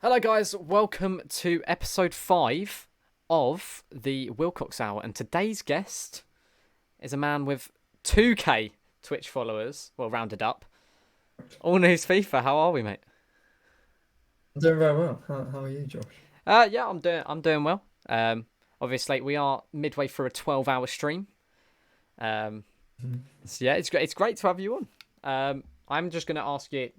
Hello guys, welcome to episode 5 of the Willcox Hour, and today's guest is a man with 2k Twitch followers, well rounded up. AllNewsFIFA, how are we, mate? I'm doing very well. How are you, Josh? Yeah, I'm doing well. Obviously we are midway through a 12-hour stream. Mhm. So yeah, it's great to have you on. I'm just gonna ask you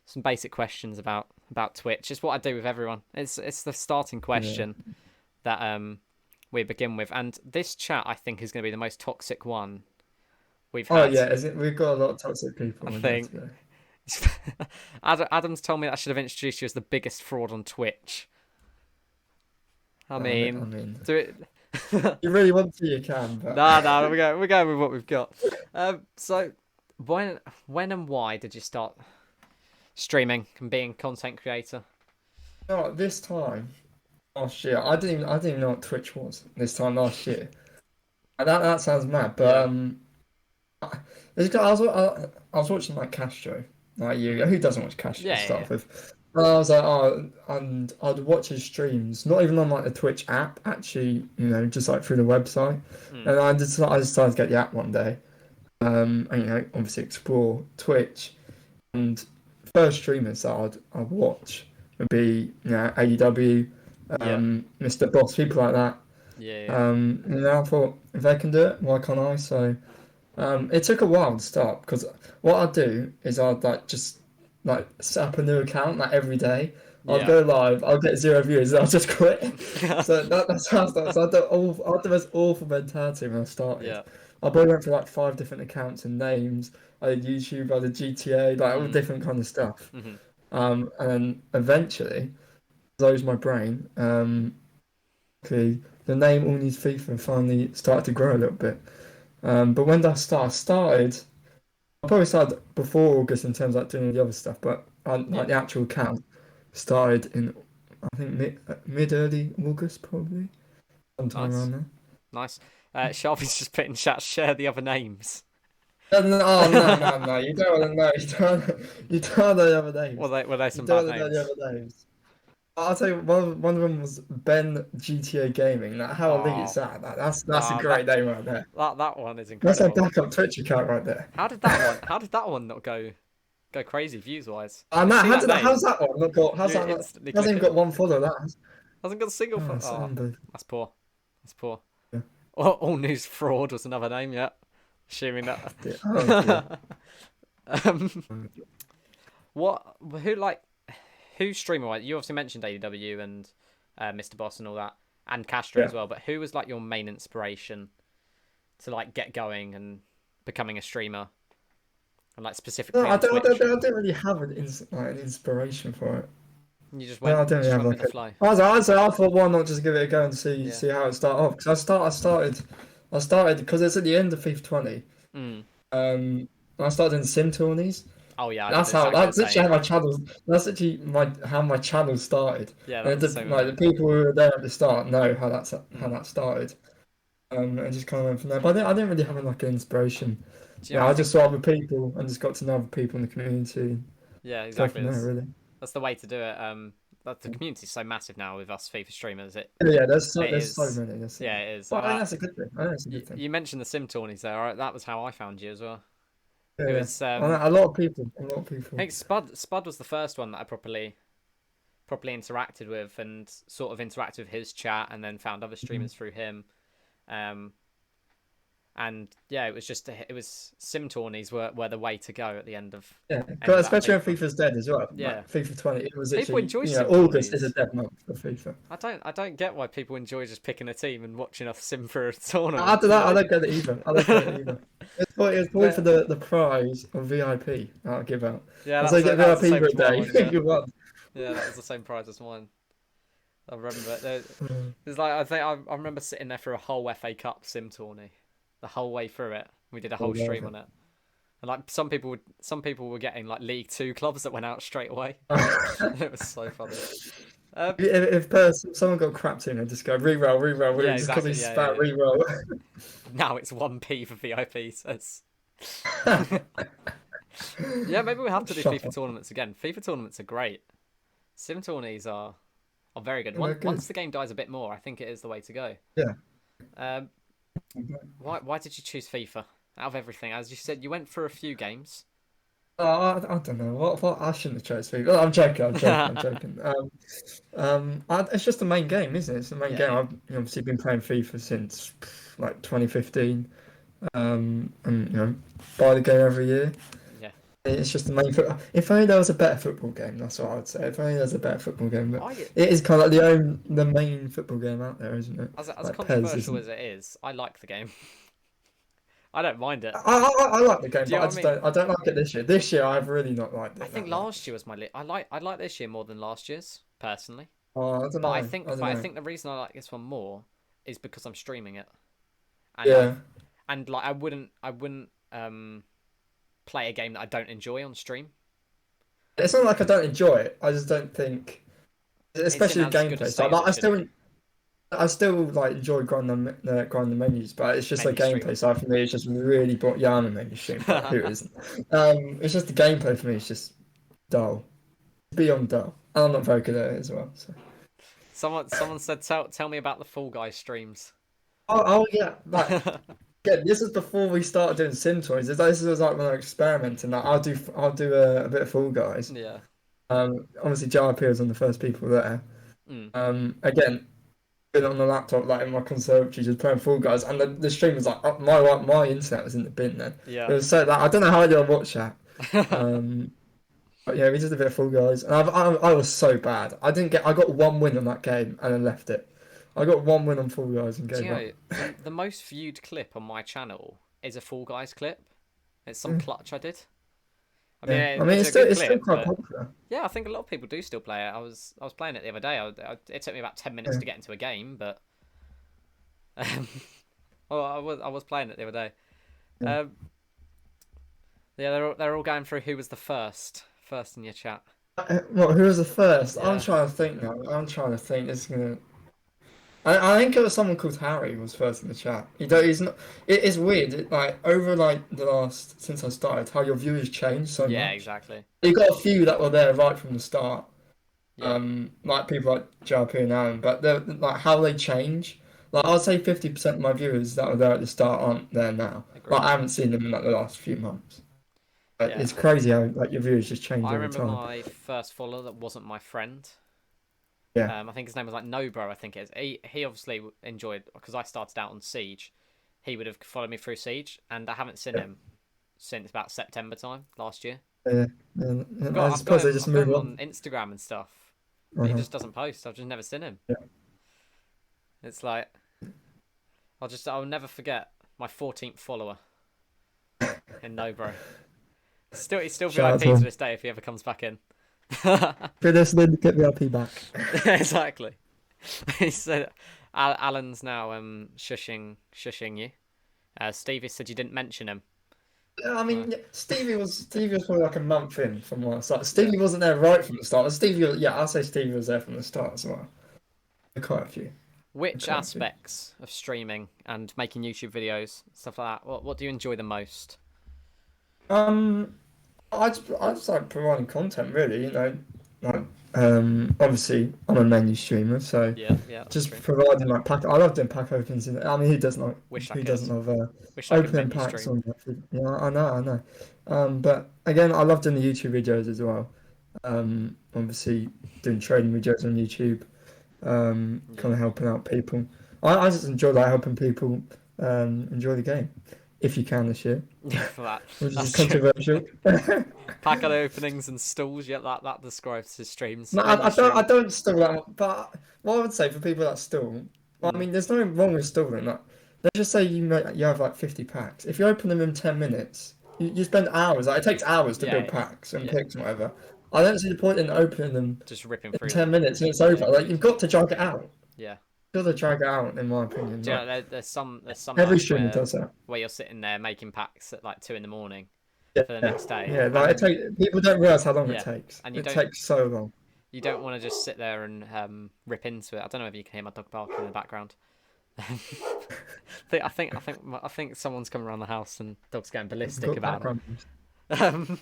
some basic questions about Twitch. It's what I do with everyone. It's the starting Yeah. question that we begin with, and this chat I think is going to be the most toxic one we've Oh had. yeah, is it? We've got a lot of toxic I people in here think today. Adam's told me that I should have introduced you as the biggest fraud on Twitch. I I mean, I mean, mean, do it. you really want to, you can, but No, we're going with what we've got. So when and why did you start streaming and being a content creator? no, this time last year, I didn't know what Twitch was this time last year. And that sounds mad, but Yeah, I was watching like Castro, like you. Who doesn't watch Castro to yeah, yeah. start with? And I was like, oh, and I'd watch his streams, not even on like the Twitch app, actually, just like through the website. Yeah. And I decided to get the app one day. And obviously explore Twitch. And first streamers that I'd watch would be AEW, Yeah, Mr. Boss, people like that. yeah, yeah. I thought if they can do it, why can't I? So it took a while to start because what I'd do is I'd like just like set up a new account like every day. I'd Yeah. go live, I'll get zero views, and I'll just quit. So that's how I started. So I had the most awful mentality when I started. Yeah. I probably went for like 5 different accounts and names. I did YouTube, I did GTA, like all Mm. different kind of stuff. Hmm. And then eventually, closed my brain. Okay, the name All Needs FIFA finally started to grow a little bit. But when did I start? I probably started before August in terms of like doing all the other stuff, but Yeah. like the actual account started in I think mid early August probably, sometime Nice. around there. Nice. Sharpie's just put in chat, share the other names. No, no, oh no! You don't want to know. You don't know the other Were names. they You some bad don't want to know the names? other names. I'll tell you, one of them was Ben GTA Gaming. Like, how elite is Oh, that? That's a oh, that great name right there. that one is That's a incredible. backup Twitch account right there. How did that one not go crazy views wise? Oh You no, see that how's name, that one not got? you How's that not? instantly Hasn't click even it. got one follow. That. Hasn't got a single. Oh, it's Oh, unbelievable. that's poor. That's poor. Yeah. All news fraud was another name. Yeah, assuming that. Dear. Oh dear. um, Oh, what? Who like? Who streamer? You obviously mentioned AEW and Mr. Boss and all that, and Castro yeah. as well. But who was like your main inspiration to like get going and becoming a streamer, and like No, specifically on Twitch? I don't really have an inspiration for it. You just No, went, I don't you really just have went with like the a. flow. I thought why not just give it a go and Yeah. see how it started off? Because I started because it's at the end of FIFA 20. Mm. I started in sim tourneys. Oh yeah, I did exactly the That's literally same. how my channel. That's literally how my channel started. Yeah, that And was the same with like me. the people who were there at the start know how Mm. that started. And just kind of went from there. But I didn't really have like an inspiration. Do you know? Yeah, I I just think saw other people and just got to know other people in the community. yeah, Go exactly. from there, really. That's the way to do it. That the community's so massive now with us FIFA streamers. Yeah, It there's so is. many. There's so Yeah, many. it is. But I think that's a good thing. I think that's a You, good thing. you mentioned the sim tourneys there. Right? That was how I found you as well. It Yeah, was. I know a lot of I people. think Spud was the first one that I properly interacted with and sort of interacted with his chat and then found other Mhm. streamers through him. Um, and yeah, it was sim tourneys were the way to go at the Yeah, end of that especially when FIFA. FIFA's dead as well. Yeah, Like FIFA 20, it was people literally, enjoy sim August is a tourneys. dead month for FIFA. I don't get why people enjoy just picking a team and watching us sim for a tournament. I don't You know, I know. don't get it either. I don't get it either. It's probably for But the prize of VIP I'll give out. yeah, As I get that was the VIP same for a as day, mine. Yeah, you won. yeah, that was the same prize as mine. I remember it. Mm. It's like I remember sitting there for a whole FA Cup sim tourney, the whole way through it. We did a I whole love stream on it, and like some people were getting like League Two clubs that went out straight away. it. It was so funny. Um, Someone got crapped in, I just go re-roll, re-roll, re yeah, just got exactly. these Yeah, yeah, spat yeah. re-roll. Now it's 1p for VIP. So yeah, maybe we have to do Shut FIFA up. tournaments again. FIFA tournaments are great. Sim tourneys are very good. Yeah, they're Once good. the game dies a bit more, I think it is the way to go. Yeah. Um, why did you choose FIFA out of everything? As you said, you went for a few games. I don't know. What I shouldn't have chose FIFA. I'm joking. I'm joking. I'm joking. It's just the main game, isn't it? It's the main Yeah, game. yeah, I've obviously been playing FIFA since like 2015. And buy the game every year. yeah. It's just the main football. If only there was a better football game, that's what I would say. If only there's a better football game, but I it is kind of like the main football game out there, isn't it? as Like PES, controversial isn't as it is, I like the game. I don't mind it. I like the game, Do you but know I what I just mean? don't like it this year. This year I've really not liked I it think that last much. year was my I like this year more than last year's personally. Oh, I don't But I know. think I don't but I know. think the reason I like this one more is because I'm streaming it, and Yeah. like I wouldn't play a game that I don't enjoy on stream. It's not like I don't enjoy it. I just don't think, It's in especially the as good a gameplay state side. as Like it should be. I still like enjoy grinding the menus, but it's just the Menu gameplay streaming. side for me. It's just really yeah, I'm a menu stream, but who isn't? It's just the gameplay for me. It's just dull, beyond dull, and I'm not very good at it as well. So. Someone said tell me about the Fall Guys streams. Oh yeah, like yeah. This is before we started doing sim toys. This was like when I was experimenting. Like I'll do a bit of Fall Guys. Yeah. Obviously JRP was on the first people there. Mm. Again, been on the laptop, like in my conservatory, just playing Fall Guys, and the stream was like, my internet was in the bin then. It Yeah. was so that I don't know how I did on watch that. Um, but yeah, we did a bit of Fall Guys, and I was so bad. I got one win on that game and then left it. I got one win on Fall Guys and Do you gave up. know the most viewed clip on my channel is a Fall Guys clip. It's some Yeah, clutch I did. I mean, yeah. I mean, it's a good it's still clip, quite but popular. yeah, I think a lot of people do still play it. I was playing it the other day. It took me about 10 minutes Yeah, to get into a game, but um, well, I was playing it the other day. yeah. Um, yeah, they're all going through who was the first in your chat. What? Who was the first? I'm Yeah, trying to think now. I'm trying to think. It's gonna. I think it was someone called Harry was first in the chat. He's not. It is weird. Like over like the last since I started, how your viewers changed so yeah, much. exactly. You got a few that were there right from the start. Yeah, Like people like JP and Aaron, but they're like how they change. Like I'd say 50% of my viewers that were there at the start aren't there now. Like agreed. I haven't seen them in like the last few months. But Yeah, it's crazy how like your viewers just change I over remember time. my first follower that wasn't my friend. Yeah, I think his name was like No Bro. I think it is. He obviously enjoyed because I started out on Siege. He would have followed me through Siege, and I haven't seen yeah, him since about September time last year. yeah. I've And got I I've got suppose they him just I've got move him on. on Instagram and stuff, but he Uh-huh. just doesn't post. I've just never seen him. Yeah. It's like I'll never forget my 14th follower in No Bro. He's still Shout out VIP to to him. this day if he ever comes back in. If you're listening, get the LP back. Exactly. He said Alan's now shushing you. Stevie said you didn't mention him. Yeah, I Uh, mean, yeah, Stevie was probably like a month in from when I started. Stevie wasn't there right from the start. Yeah, I'll say Stevie was there from the start as well. Quite a few, which quite a few. aspects of streaming and making YouTube videos, stuff like that, what do you enjoy the most? Um, I just like providing content, really. Like obviously I'm a menu streamer, so Yeah, yeah, that's just true. providing like pack. I love doing pack openings. I mean, Wish I who could. doesn't love Wish I could opening menu packs stream. on Netflix? Yeah, I know. But again, I love doing the YouTube videos as well. Obviously doing trading videos on YouTube. Kind Yeah. of helping out people. I just enjoy like helping people enjoy the game, if you can this year, Yeah, for that. which is That's true. controversial. Packet openings and stalls. Yeah, that describes his streams. No, Menu I streaming. don't stall that, but what I would say for people that stall, well, I Mm. mean, there's nothing wrong with stalling. Like, let's just say you have like 50 packs. If you open them in 10 minutes, you spend hours. Like, it takes hours to build Yeah, packs and yeah. picks and whatever. I don't see the point in opening them Just ripping in through 10 them. minutes and it's Yeah, over. Like, you've got to drag it out. yeah. You've got to drag it out, in my opinion. Do you Like, know, there's some every nights streamer where does that. you're sitting there making packs at like 2 in the morning for the Yeah, next day, yeah. Like, and people don't realize how long it yeah, takes. and It takes so long. you don't want to just sit there and rip into it. I don't know if you can hear my dog barking in the background. I think someone's coming around the house and dog's getting We've ballistic got about it. background. Um,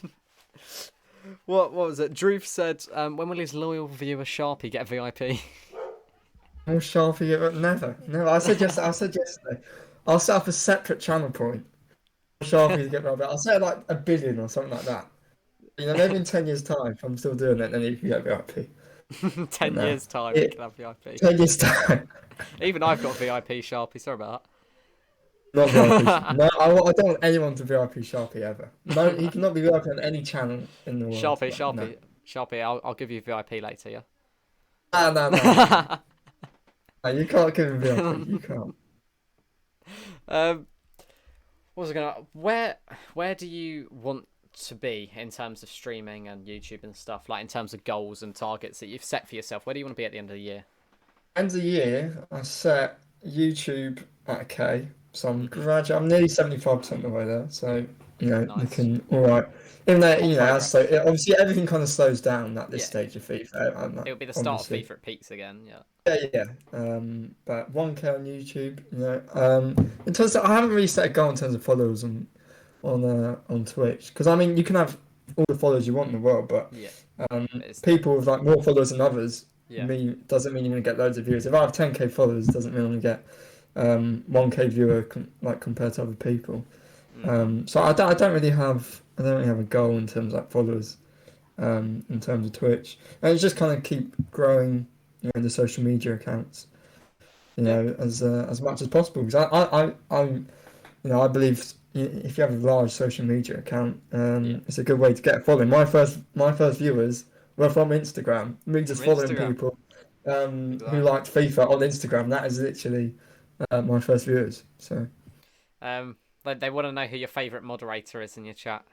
What was it? Drew said, when will his loyal viewer Sharpie get a VIP? More Sharpie, never, never. I said yesterday, I'll set up a separate channel point. Sharpie to get my bet. I'll set like 1 billion or something like that. You know, maybe in 10 years' time, if I'm still doing it, then you can get VIP. 10 No, years time, you can have VIP. 10 years' time, Even I've got VIP Sharpie. Sorry about not VIP. that. No, I don't want anyone to VIP Sharpie ever. No, he cannot be VIP on any channel in the world. Sharpie, Like, no, Sharpie. I'll give you VIP later. no. Yeah. No, you can't give him VIP. You can't. um, what was I gonna? Where do you want to be in terms of streaming and YouTube and stuff? Like in terms of goals and targets that you've set for yourself. Where do you want to be at the end of the year? End of the year, I set YouTube at a K. So I'm nearly 75% of the way there. So, you know, Nice. looking all right. Even though, you know, Progress. obviously everything kind of slows down at this Yeah. stage of FIFA. It'll be the start Obviously. of FIFA at peaks again. Yeah. Yeah. But 1K on YouTube, you know. In terms of, I haven't really set a goal in terms of followers on Twitch. Because, I mean, you can have all the followers you want in the world, but Yeah. people with like more followers than others Yeah. doesn't mean you're going to get loads of viewers. If I have 10K followers, doesn't mean I'm going to get 1K viewer compared to other people. So I don't really have a goal in terms of like followers, in terms of Twitch, and it's just kind of keep growing, you know, the social media accounts, you know, as much as possible. Because I believe if you have a large social media account, it's a good way to get a following. My first viewers were from Instagram. Me just From following Instagram. people who liked FIFA on Instagram. That is literally my first viewers. So They want to know who your favourite moderator is in your chat.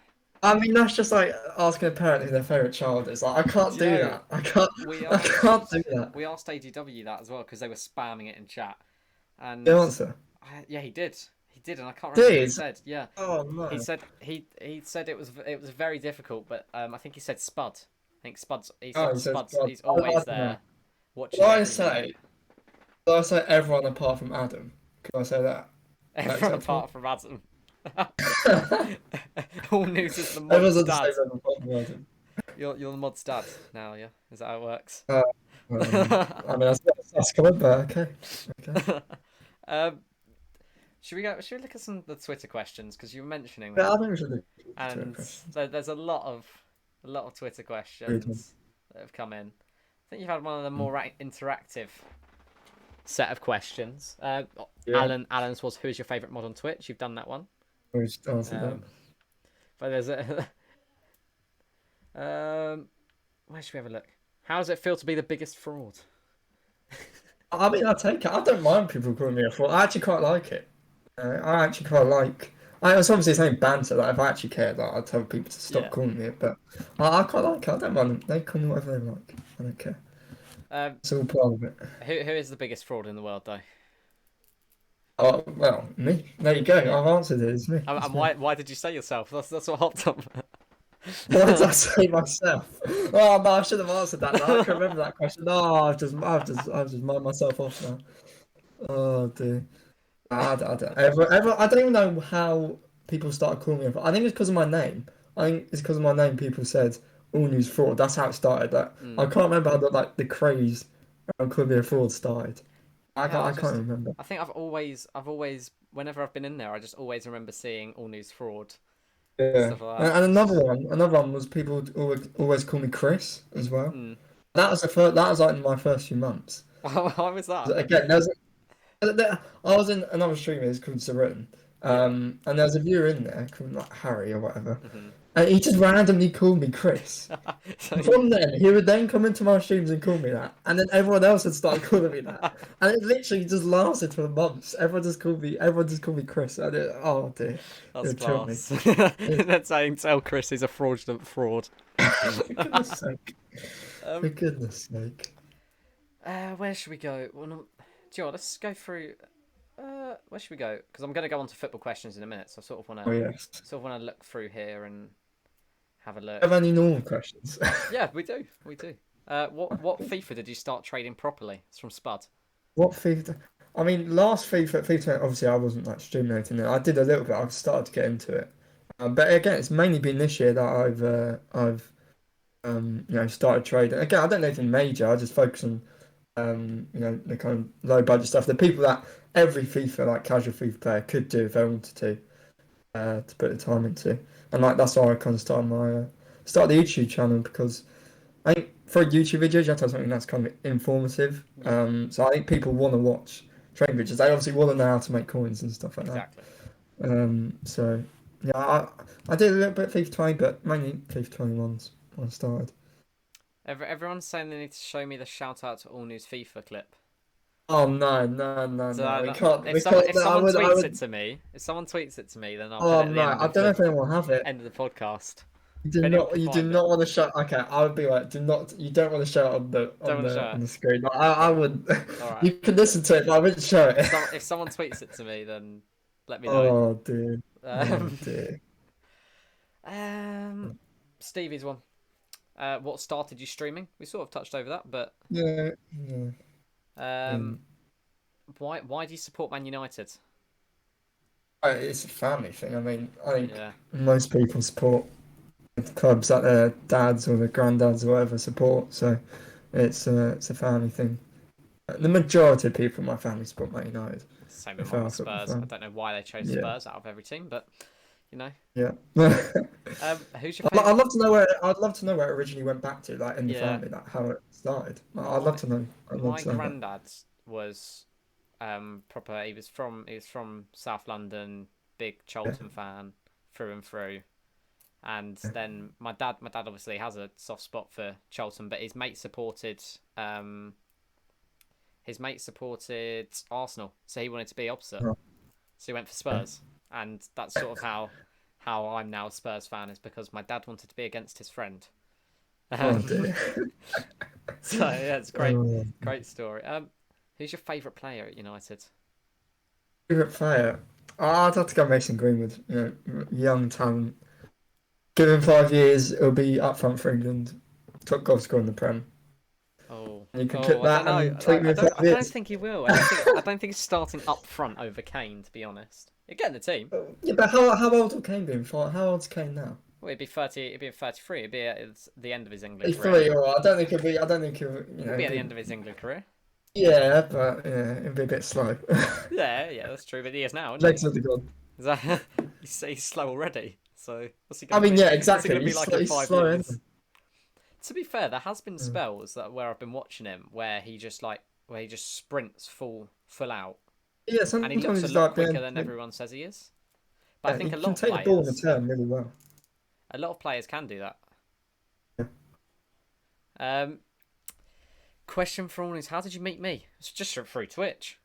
I mean, that's just like asking a parent who their favorite child is. Like, I can't do that. I can't do that. We asked AGW that as well because they were spamming it in chat. And The answer. yeah, he did, and I can't remember what he Did? said. Yeah, Oh no. he said it was very difficult, but I think he said Spud. I think Spud's. He said He said Spud's. Spud. He's I don't always know. there, watching. Did I every say? minute. Did I say everyone apart from Adam? Can I say that? Everyone acceptable? apart from Adam. All news is the mod Everyone doesn't dad. say everyone apart from Adam. You're the mod's dad now, yeah? Is that how it works? I mean, that's coming, but okay. Should we look at some of the Twitter questions because you were mentioning Yeah, I them, think we should do and so there's a lot of Twitter questions that have come in. I think you've had one of the more interactive set of questions. Alan's was, who is your favourite mod on Twitch? You've done that one. We should answer that. But there's a where should we have a look? How does it feel to be the biggest fraud? I mean, I take it. I don't mind people calling me a fraud. I actually quite like it. I actually quite like. It's obviously something banter. Like if I actually cared, like, I'd tell people to stop calling me it. But I quite like it. I don't mind them. They call me whatever they like. I don't care. It's all part of it. Who is the biggest fraud in the world, though? Oh well, me. There you go. I've answered it. It's me. And why did you say yourself? That's what hopped up. Why did I say myself? Oh no, I should have answered that. No, I can remember that question. No, I've just mind myself off now. Oh dear. I don't even know how people started calling me. I think it's because of my name. I think it's because of my name. People said all news fraud. That's how it started. Like I can't remember how the craze around calling me a fraud started. I can't remember. I think I've always, whenever I've been in there, I just always remember seeing all news fraud. Yeah. Stuff like that. And another one was people would always call me Chris as well. That was that was like in my first few months. Why was that? Again, I was in another streamer, it's called Sarin, and there was a viewer in there called like Harry or whatever, and he just randomly called me Chris. From then, he would then come into my streams and call me that, and then everyone else would start calling me that, and it literally just lasted for months. Everyone just called me Chris. Oh dear, That's it killed me. class. That's saying tell Chris he's a fraudulent fraud. For goodness sake. For goodness sake. Where should we go? Well, no, do you know what, let's go through. Where should we go? Because I'm going to go on to football questions in a minute, so I sort of want to look through here and have a look. Have any normal questions? Yeah, we do. What FIFA did you start trading properly? It's from Spud. What FIFA? I mean, last FIFA, obviously I wasn't like streaming it. I did a little bit. I've started to get into it, but again, it's mainly been this year that I've started trading. Again, I don't know anything major. I just focus on the kind of low budget stuff. The people that every FIFA, like casual FIFA player, could do if they wanted to put the time into. And like that's why I kind of started the YouTube channel, because I think for a YouTube video you have to have something that's kind of informative. So I think people want to watch trading videos. They obviously want to know how to make coins and stuff like Exactly. that. So yeah, I did a little bit of FIFA 20, but mainly FIFA 21's when I started. Everyone's saying they need to show me the shout out to AllNewsFIFA clip. Oh no! So We can't. if someone tweets it to me, then I'll put Oh it at the no! end I of don't know the if anyone will have it. end of the podcast. You If do anyone not. can You do find it, not want to show. Okay, I would be like, do not. You don't want to show it don't want to show on the it. screen. Like, I would. All right. You can listen to it, but I wouldn't show it. If someone tweets it to me, then let me know. Oh dear. Oh Um, dear. Stevie's one. What started you streaming? We sort of touched over that, but Yeah. why do you support Man United? It's a family thing. I mean, I think Yeah, most people support the clubs that their dads or their granddads or whatever support. So it's a family thing. The majority of people in my family support Man United. same with If mine I with was a Spurs. fan. I don't know why they chose Yeah. Spurs out of every team, but you know. Yeah. Who's your favourite? I'd love to know where. I'd love to know where it originally went back to, like in the Yeah. family, like how it started. I'd love to know. I'd love My to know that. granddad was proper. He was from South London, big Charlton fan through and through. And then my dad obviously has a soft spot for Charlton, but his mate supported Arsenal, so he wanted to be opposite. Oh. So he went for Spurs, and that's sort of how I'm now a Spurs fan, is because my dad wanted to be against his friend. Oh dear. So yeah, it's great, Oh. great story. Who's your favourite player at United? Favorite player? Oh, I'd have to go Mason Greenwood. Young talent. Give him 5 years, it'll be up front for England. Top goal scorer in the Prem. Oh, You can clip I that don't know. and tweet me in I 5 don't years. think he will. I don't think he's starting up front over Kane, to be honest. He'd get in the team. Yeah, but how old will Kane be? How old's Kane now? Well, he'd be 30. He'd be 33. It'd be at the end of his England He's career. 3, or I don't think he'll be. I don't think he'll. He'd be at the end of his England career. Yeah, but it'll be a bit slow. Yeah, that's true. But he is now, isn't Legs will be gone. he? He's slow already. So what's he I going mean, to be? yeah, What's he exactly. going to be like in He's 5 slow, years? isn't To be fair, there has been spells where I've been watching him where he just sprints full out, he? Yeah, and sometimes he looks a he's lot like quicker being. than everyone says he is. But I think He a can lot take of the ball in the players, turn really well. can do that. Yeah. Question for all is, how did you meet me? It's just through Twitch.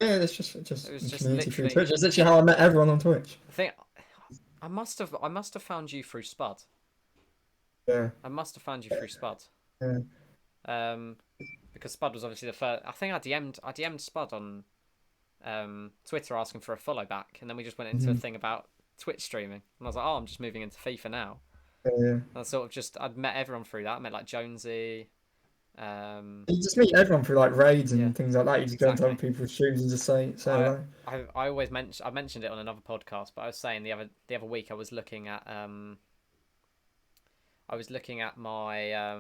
Yeah, it's just It was just community through literally. Twitch. It's literally how I met everyone on Twitch. I think I must have found you through Spud. Yeah. I must have found you through Spud. Yeah. Because Spud was obviously the first. I think I DM'd Spud on Twitter asking for a follow back, and then we just went into a thing about Twitch streaming, and I was like, oh, I'm just moving into FIFA now. Yeah. And I sort of I'd met everyone through that. I met like Jonesy. You just meet everyone through like raids and Yeah, things like that. You just go into other exactly. people's streams and just say hello. I always I mentioned it on another podcast, but I was saying the other week I was looking at my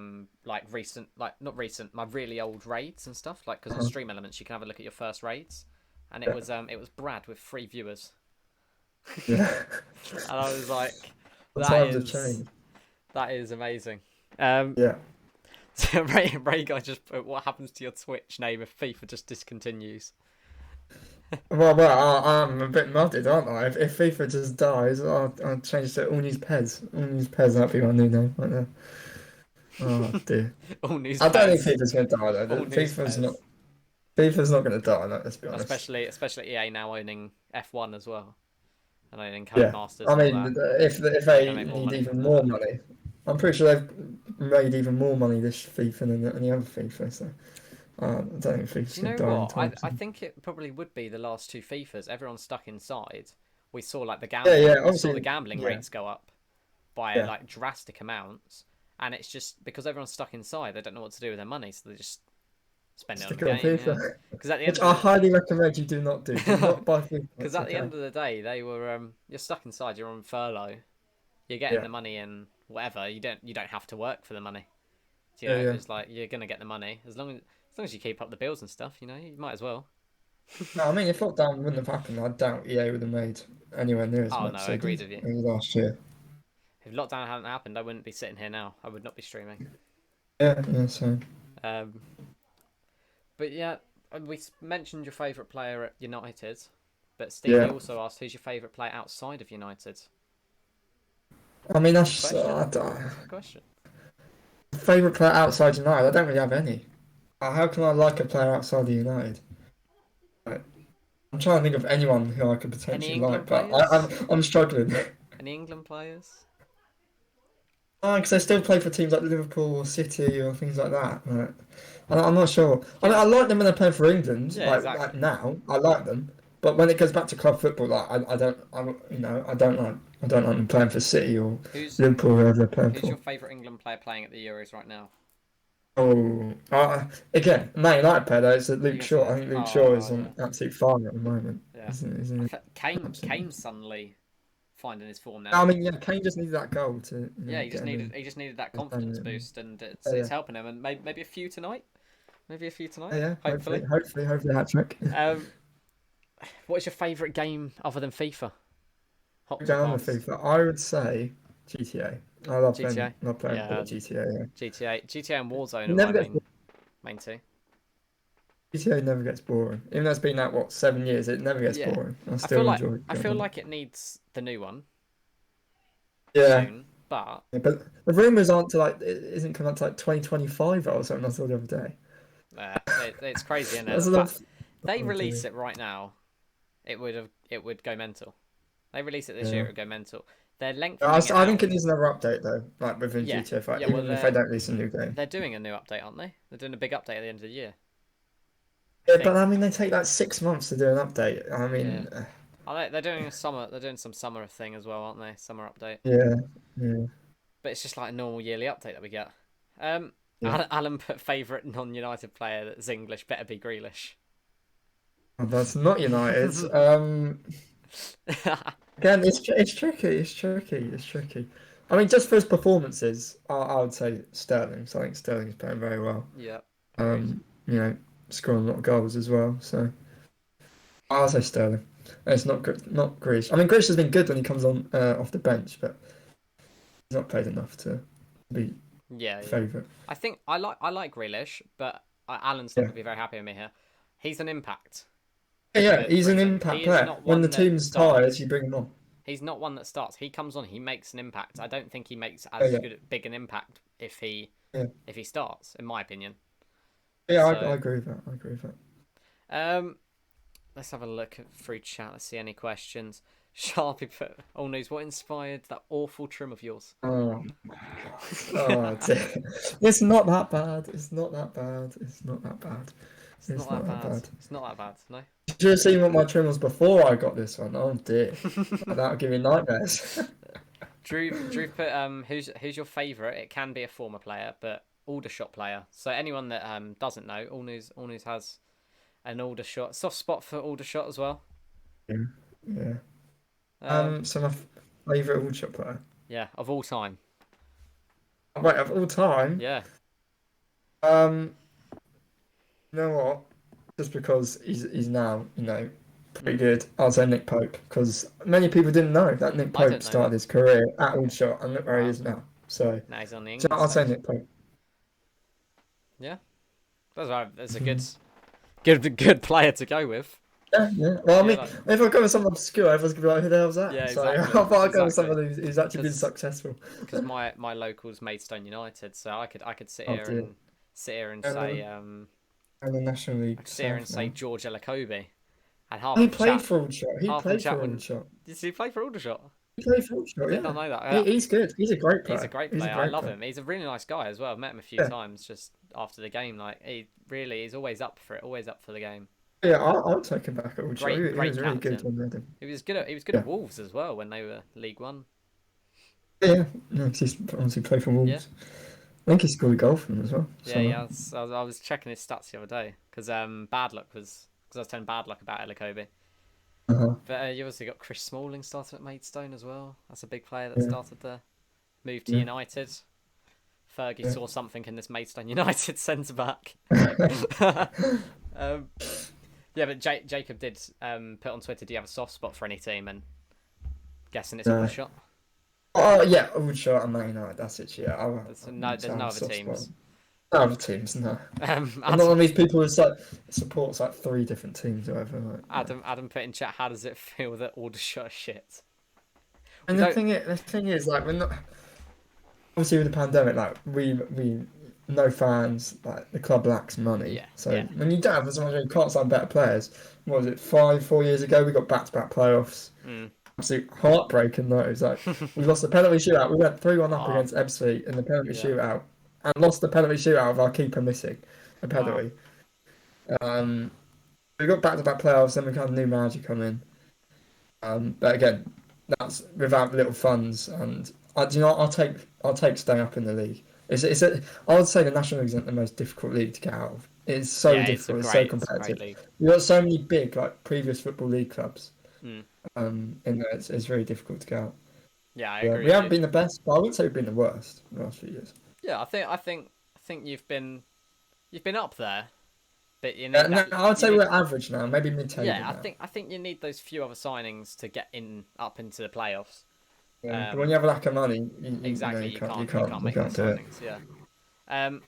like recent, like not recent, my really old raids and stuff, like because on Stream Elements you can have a look at your first raids, and it was Brad with 3 viewers. Yeah. And I was like, The times have changed. that is amazing. Yeah. So Ray guy just put, what happens to your Twitch name if FIFA just discontinues? Well, I'm a bit muddled, aren't I? If FIFA just dies, I'll change to All News Pez. All News Pez, that'd be my new name right there. Oh dear. All news. I don't think FIFA's going to die though. All news Pez. FIFA's not going to die. Like, let's be honest. Especially EA now owning F1 as well, and owning Yeah. Codemasters. I and mean, all that. if They're they gonna make more need money even from more that. money, I'm pretty sure they've made even more money this FIFA than any other FIFA. So I don't think FIFA's Do you going know to die what? anytime I soon. think it probably would be the last 2 FIFAs. Everyone's stuck inside. We saw like the Yeah, gambling. yeah. We saw Obviously, the gambling yeah. rates go up by Yeah. like drastic amounts, and it's just because everyone's stuck inside. They don't know what to do with their money, so they just spend it on Stick the it on game. FIFA. Because at the end Which of I the highly recommend you do not do. Do not buy FIFA. Because It's at the okay. end of the day, they were you're stuck inside. You're on furlough. You're getting Yeah. the money in whatever. You don't have to work for the money. You Yeah, know, yeah. it's like you're gonna get the money as long as you keep up the bills and stuff. You know, you might as well. No, I mean, if lockdown wouldn't have happened, I doubt EA would have made anywhere near as Oh no, much I as they agreed did with you. last year. If lockdown hadn't happened, I wouldn't be sitting here now. I would not be streaming. Yeah, yeah, so Um, but yeah, we mentioned your favourite player at United, but Stevie yeah. also asked who's your favourite player outside of United. I mean, Good question. Good question. favorite player outside United. I don't really have any. How can I like a player outside of United? Like, I'm trying to think of anyone who I could Any potentially like, England but players? I'm struggling. Any England players? Because I still play for teams like Liverpool or City or things like that. Like, I'm not sure. I mean, Yeah, I like them when they're playing for England. yeah, Like exactly. now, I like them. But when it goes back to club football, like I don't like them playing for City or Who's Liverpool, whoever they're playing who's your for. favourite England player playing at the Euros right now? Oh, again, Man United player though. It's You Luke gonna Shaw. say? I think Luke Shaw Oh is on yeah, absolute fire at the moment, yeah. isn't he? Kane Absolutely. suddenly finding his form I now. mean, yeah, Kane just needed that goal to Yeah, he get just him needed in. he just needed that His confidence family. boost, and it's Yeah, it's yeah, helping him. And maybe a few tonight. Maybe a few tonight. yeah. Hopefully. Hopefully, hat trick. Um, what is your favourite game other than FIFA? Hot or Down the cold? FIFA, I would say GTA. GTA. Love playing a bit Yeah, of GTA. Yeah. GTA and Warzone It are my never gets main two. GTA never gets boring. Even though it's been like what 7 years, it never gets Yeah, boring. I I feel still like enjoy I going feel on it. like it needs the new one Yeah, soon, but yeah, but the rumors aren't to like it isn't coming up to like 2025 or something. I saw the other day. it's crazy, isn't it? That's The a fact lot. they Oh release dear. it right now, it would go mental. They release it this year, Yeah. it would go mental. They're lengthening it I think out. it needs another update though, like within Yeah, GTA 5, yeah. Well, even if they don't release a new game. they're doing a new update, aren't they? They're doing a big update at the end of the year. I Yeah, but think. I mean, they take like 6 months to do an update. I Yeah. mean, They're doing a summer. They're doing some summer thing as well, aren't they? Summer update. yeah, yeah, But it's just like a normal yearly update that we get. Um, yeah. Alan put favourite non-United player that's English better be Grealish. Oh, that's not United. Again, it's tricky. It's tricky. It's tricky. I mean, just for his performances, I would say Sterling. So I think Sterling's playing very well. Yeah, agreed. You know, scoring a lot of goals as well. So I'll say Sterling. It's not good, not Grealish. I mean, Grealish has been good when he comes on off the bench, but he's not played enough to be Yeah, yeah. favourite. I think I like Grealish, but Alan's not Yeah. gonna be very happy with me here. He's an impact. Yeah, yeah, That he's an brings in. impact He is player. not When the one that team's tired, starts. you bring him on. He's not one that starts. He comes on. He makes an impact. I don't think he makes Yeah, as yeah, big an impact yeah. if he starts, in my opinion. Yeah, I So, agree with that. I agree with that. um, let's have a look at through chat. Let's see any questions. Sharpie put all news. What inspired that awful trim of yours? Oh, oh dear. It's not that bad. It's not that bad. It's not that bad. It's not It's that not that bad. bad. It's not that bad. No. You should have seen what my trim was before I got this one. Oh dear. That'll give me nightmares. Drew put who's your favourite? It can be a former player, but Aldershot player. So anyone that doesn't know, all news has an Aldershot soft spot for Aldershot as well. Yeah. Yeah. Um, So my favourite all shot player. yeah, of all time. Oh, wait, of all time. Yeah, Um, you know what? Just because he's now, pretty mm, good. I'll say Nick Pope because many people didn't know that Nick I Pope didn't know started that. his career at Aldershot and look where he Wow, is now. So, now he's on the so England I'll say stage. Nick Pope. Yeah, that's a good Mhm. good player to go with. Yeah, yeah. Well, I Yeah, mean, if I go with someone obscure, everyone's gonna be like, "Who the hell's yeah, that?" So I exactly, thought I'd go with exactly. someone who's actually been Because successful. my local's Maidstone United, so I could Oh dear. sit here and And say the, and the National I League could sit here and South say now. George Elokobi, and He played for Aldershot. He half the played chat for wouldn't. Aldershot. Did he play for Aldershot? He played for Aldershot. Did not Yeah. know that. He's good. He's a great He's a player. great He's a player. I great love player. him. He's a really nice guy as well. I've met him a few Yeah. times just after the game. Like he really is always up for it. Always up for the game. Yeah, I'll take him back at Aldershot. He Great was really good captain. when we had him. He was good at Yeah. Wolves as well when they were League One. Yeah. No, he's obviously played for Yeah, Wolves. I think he scored a goal for them as well. yeah, So yeah. I was checking his stats the other day because I was telling bad luck about Elokobi. uh But you also got Chris Smalling started at Maidstone as well. That's a big player that yeah. started there. moved to Yeah. United. Fergie Yeah. saw something in this Maidstone United centre back. um, yeah, but Jacob did put on Twitter, "Do you have a soft spot for any team?" And guessing it's No. Aldershot. Oh yeah, I would show it. Man United. That's it. Yeah, I wouldn't There's say I no have a other soft spot. teams. No other teams, no. I'm not Adam, one of these people who like supports like 3 different teams or whatever. Like, Adam put in chat, "How does it feel that Aldershot shit?" We And don't. the thing is, like, we're not obviously with the pandemic, like we no fans, like the club lacks money. Yeah, So yeah. when you don't have as much, you can't sign better players. What was it, 4 years ago? We got back-to-back playoffs. Mm. Absolute heartbreaking those. Like we lost the penalty shootout. We went 3-1 up Oh, against Ebbsfleet in the penalty yeah. shootout, and lost the penalty shootout with our keeper missing a Wow. penalty. We got back-to-back playoffs. Then we had a new manager come in. But again, that's without little funds, and do you know what? I'll take staying up in the league. I would say the National League isn't the most difficult league to get out of. It's so Yeah, difficult. It's so it's a great competitive. league. You've got so many big like previous football league clubs. Mm. In there, it's very difficult to get out. Yeah, I Yeah, agree we with haven't you. been the best, but I wouldn't say we've been the worst in the last few years. Yeah, I think you've been up there, but you No, need that. I would You say need, we're average now, maybe mid-table yeah, now. I think you need those few other signings to get up into the playoffs. Yeah, but when you have a lack of money, Exactly, you you can't you make those can't do it. signings. Yeah.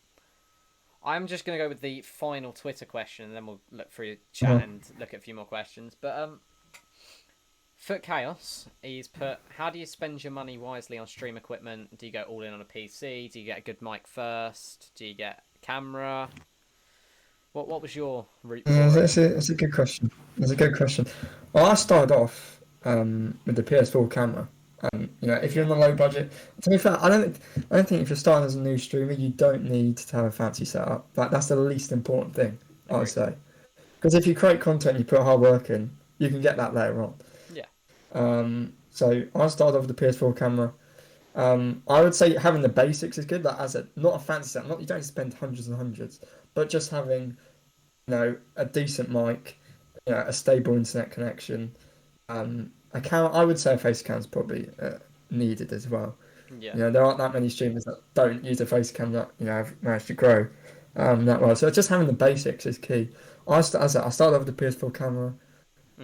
I'm just gonna go with the final Twitter question, and then we'll look through chat and look at a few more questions. But Foot Chaos, he's put, "How do you spend your money wisely on stream equipment? Do you go all in on a PC? Do you get a good mic first? Do you get a camera? What was your route for Yeah, it?" that's a good question. That's a good question. Well, I started off with the PS4 camera. If you're Yeah, on a low budget, to be fair, I don't think if you're starting as a new streamer, you don't need to have a fancy setup. Like that's the least important thing, I would agreed. say. Because if you create content, you put hard work in, you can get that later on. Yeah, So I started off with the PS4 camera. I would say having the basics is good. Like as not a fancy setup, not you don't spend hundreds and hundreds, but just having a decent mic, a stable internet connection. A camera, I would say a face cam is probably needed as well. yeah, There aren't that many streamers that don't use a face cam that have managed to grow that well. So just having the basics is key. As I started off with the PS4 camera,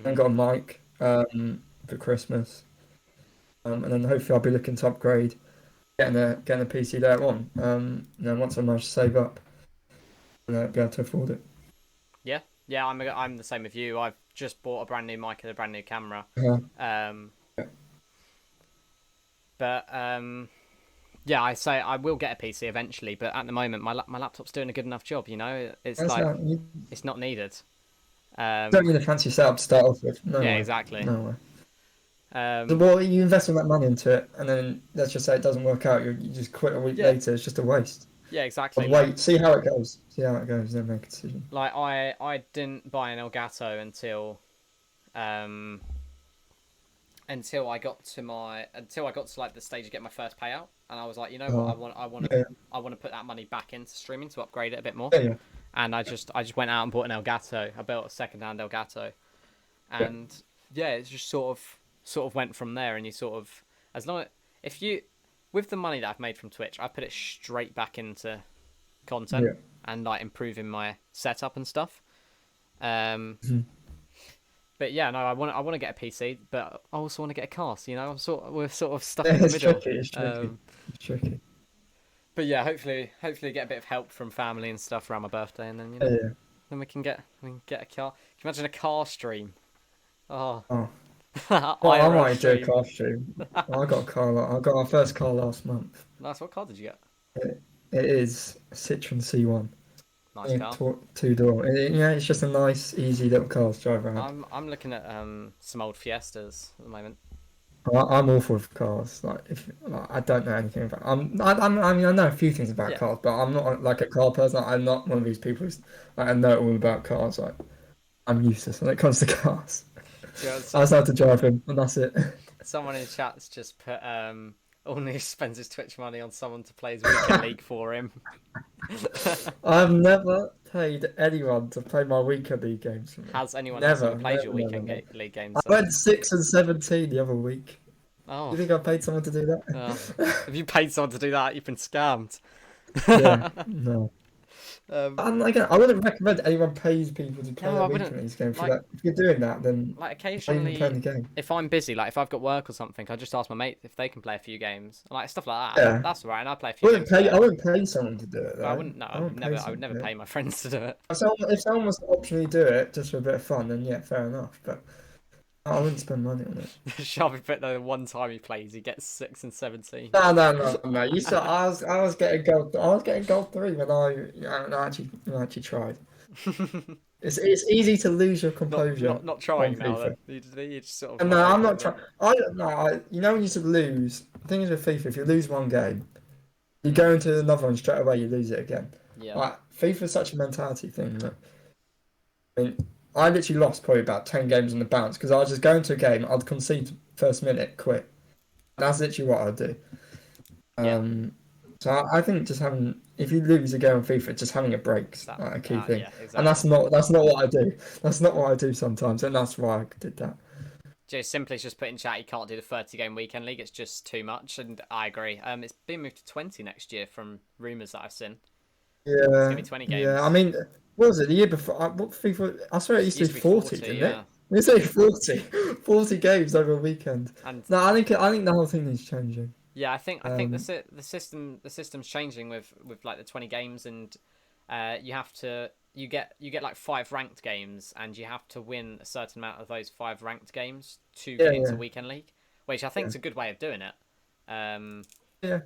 and got a mic for Christmas, and then hopefully I'll be looking to upgrade, getting a PC later on. Once I manage to save up, and be able to afford it. yeah, yeah. I'm the same with you. I've just bought a brand new mic and a brand new camera. Yeah. Um, but yeah, I say I will get a PC eventually, but at the moment my laptop's doing a good enough job. It's That's like not, you it's not needed. don't need a fancy setup to start off with. No Yeah, way. exactly. No way. Well, you invest all that money into it, and then let's just say it doesn't work out. You just quit a week Yeah, later. It's just a waste. yeah, exactly. Wait, see how it goes. See how it goes, then make a decision. Like I didn't buy an Elgato um until I got to like the stage of getting my first payout, and I was like, you know what, Yeah, I want to put that money back into streaming to upgrade it a bit more. yeah. And I just went out and bought an Elgato. I built a second-hand Elgato, and yeah, it just sort of went from there. And you sort of, as long as, if you, with the money that I've made from Twitch, I put it straight back into content Yeah. and like improving my setup and stuff. Mhm. But yeah, no, I want to get a PC, but I also want to get a car. So, we're sort of stuck Yeah, in the it's middle. tricky. It's tricky. It's tricky. But yeah, hopefully get a bit of help from family and stuff around my birthday, and then Yeah. then we can get a car. Can you imagine a car stream? Oh, Oh. Well, I IRL might do a stream. car stream. I got a car. I got our first car last month. Nice. What car did you get? It is a Citroen C1. Nice Yeah, car. two-door. It's just a nice, easy little car to drive around. I'm looking at some old Fiestas at the moment. I'm awful with cars. I don't know anything about. I mean, I know a few things about Yeah. cars, but I'm not like a car person. I'm not one of these people who's I know all about cars. Like I'm useless when it comes to cars. Do you know, I just have to drive them, and that's it. someone in chat's just put all news spends his Twitch money on someone to play his weekend league for him. I've never paid anyone to play my weekend league games for me. Has anyone else Never, ever played your never, weekend never. league games? I went 6 and 17 the other week. Oh, You think I paid someone to do oh. that? If you paid someone to do that, you've been scammed. Yeah, no. um, And again, I wouldn't recommend anyone pays people to play no, their I wouldn't. weekend leagues game. Like, If you're doing that, then why even occasionally, playing the game? if I'm busy, like if I've got work or something, I just ask my mate if they can play a few games, like stuff like that. And Yeah. that's all right, and I play a few games with I them. wouldn't pay someone to do it But I though. wouldn't. No, I wouldn't pay I would someone to never do it. pay my friends to do it. If someone was to optionally do it just for a bit of fun, then yeah, fair enough. But I wouldn't spend money on it. Sharpie put the one time he plays, he gets 6 and 17. No. You saw, I was getting gold. I was getting gold 3 when I actually tried. It's easy to lose your composure Not on trying now. Then FIFA. you just sort of And not no, I'm open not with it. trying. I no, I, you know when you sort of lose. The thing is with FIFA, if you lose one game, you go into another one straight away. You lose it again. Yeah, Like FIFA is such a mentality thing that I mean, I literally lost probably about 10 games on the bounce because I was just going to a game, I'd concede first minute, quit. That's literally what I'd do. yeah. So I think just having, if you lose a game on FIFA, just having a break's That, like a key thing. yeah, And exactly. that's not what I do. That's not what I do sometimes, and that's why I did that. Just simply just put in chat you can't do the 30-game weekend league. It's just too much, and I agree. It's been moved to 20 next year from rumors that I've seen. It's gonna Yeah, be 20 yeah. I games. mean, what was it the year before? What FIFA? I swear it It used to used be to be 40, 40, didn't it? yeah. It used to be 40, 40 games over a weekend. And No, I think the whole thing is changing. yeah, I think Um, the system's changing with like the 20 games, and you have to you get like 5 ranked games, and you have to win a certain amount of those 5 ranked games to yeah, get into yeah, weekend league, which I think yeah, is a good way of doing it. Um, yeah.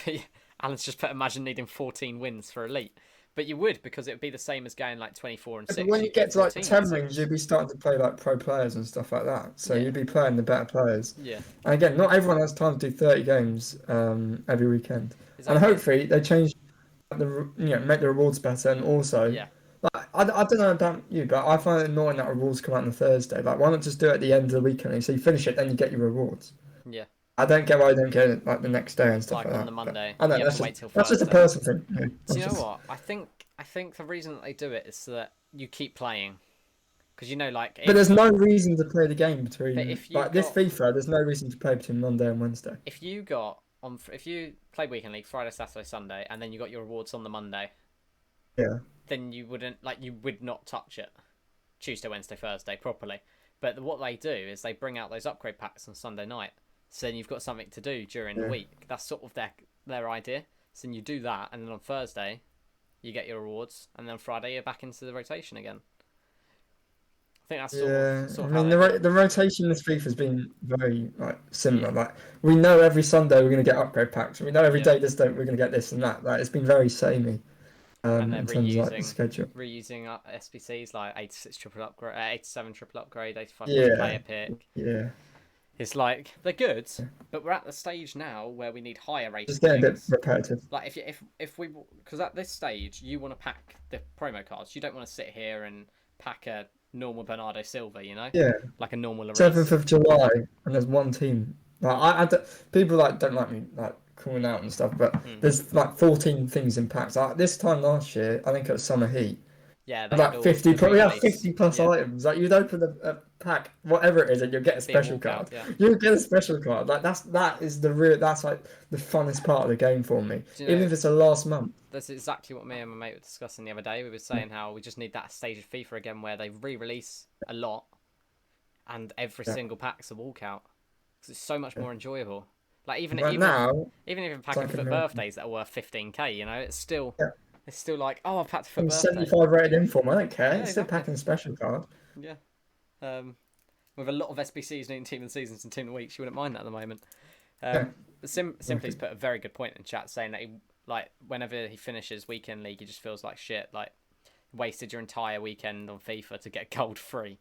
but yeah, Alan's just put imagine needing 14 wins for elite, but you would because it would be the same as going like 24 and But 6. when You'd you get get to like 14 and 10 rings, 6. you'd be starting to play like pro players and stuff like that. So Yeah, you'd be playing the better players. yeah, And again, not everyone has time to do 30 games every weekend. And exactly. hopefully they change make the rewards better. And also, Yeah, like, I don't know about you, but I find it annoying that rewards come out on a Thursday. Like, why not just do it at the end of the weekend? So you finish it, then you get your rewards. yeah. I don't get why you don't get it like the next day and stuff Like like on the that. But Monday, I don't you know, have to wait till that's just a Thursday. personal thing. Yeah, Do you that's know just what? I think the reason that they do it is so that you keep playing, because you know, like But there's no reason to play the game between if you like this got FIFA. There's no reason to play between Monday and Wednesday. if you played weekend league Friday, Saturday, Sunday, and then you got your rewards on the Monday, Yeah, then you would not touch it Tuesday, Wednesday, Thursday properly. But what they do is they bring out those upgrade packs on Sunday night, so then you've got something to do during the yeah. week. That's sort of their idea. So then you do that, and then on Thursday you get your rewards, and then on Friday you're back into the rotation again. I think that's Yeah, I sort of how mean they do it. the rotation in this FIFA has been very like similar. Like we know every Sunday we're going to get upgrade packs. We know every Yeah, day we're going to get this and that. Like it's been very samey and they're in terms of like the schedule. reusing SPCs like 86 triple upgrade, 87 triple upgrade, 85 Yeah, player pick. yeah. It's like they're good, but we're at the stage now where we need higher Just rated getting a bit things. repetitive. Like if we because at this stage you want to pack the promo cards, you don't want to sit here and pack a normal Bernardo Silva, you know, Yeah, like a normal Lloris. 7th of July, and there's one team. Like people like don't like me like calling out and stuff, but Hmm. there's like 14 things in packs. Like this time last year, I think it was Summer Heat. Yeah, they had Like all 50, the probably have re-release. 50 plus Yeah, items. Like you'd open a pack, whatever it is, and you'll get a it'd be a special walkout. card. Yeah. You'll get a special card. Like that is the real. That's like the funnest part of the game for me. Do you Even know if it's the last month. that's exactly what me and my mate were discussing the other day. We were saying how we just need that stage of FIFA again where they re-release a lot, and every Yeah. single pack's a walkout because it's so much Yeah. more enjoyable. Like Right now, even if you it's pack a like a foot miracle. birthdays that are worth 15k, you know, Yeah. it's still like, oh, I've packed a foot I'm birthday. 75 rated inform. I don't care. Yeah, It's still exactly. packing a special card. Yeah. Um, with a lot of SBCs needing team of the seasons and team of the weeks, you wouldn't mind that at the moment. Yeah. But Simply's put a very good point in chat saying that like whenever he finishes weekend league, he just feels like shit, like wasted your entire weekend on FIFA to get gold free.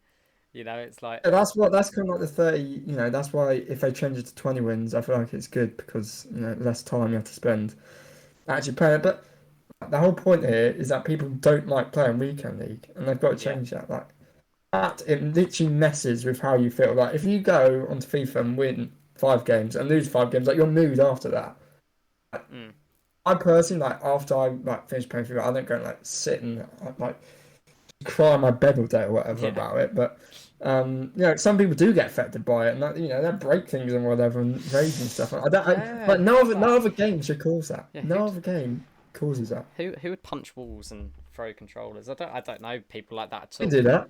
You know, it's like Yeah, that's kind of like the 30. That's why if they change it to 20 wins, I feel like it's good because less time you have to spend actually playing it. But the whole point here is that people don't like playing weekend league, and they've got to yeah, change that. Like that, it literally messes with how you feel. Like if you go onto FIFA and win 5 games and lose 5 games, like your mood after that. mm, I personally like after I like finish playing FIFA, I don't go and like sit and like cry on my bed all day or whatever yeah, about it. But Some people do get affected by it, and that, they break things and whatever, and rage and stuff. Yeah, Like no other game should cause that. yeah. No other game causes that. Who would punch walls and throw controllers? I don't know people like that at You all. do that.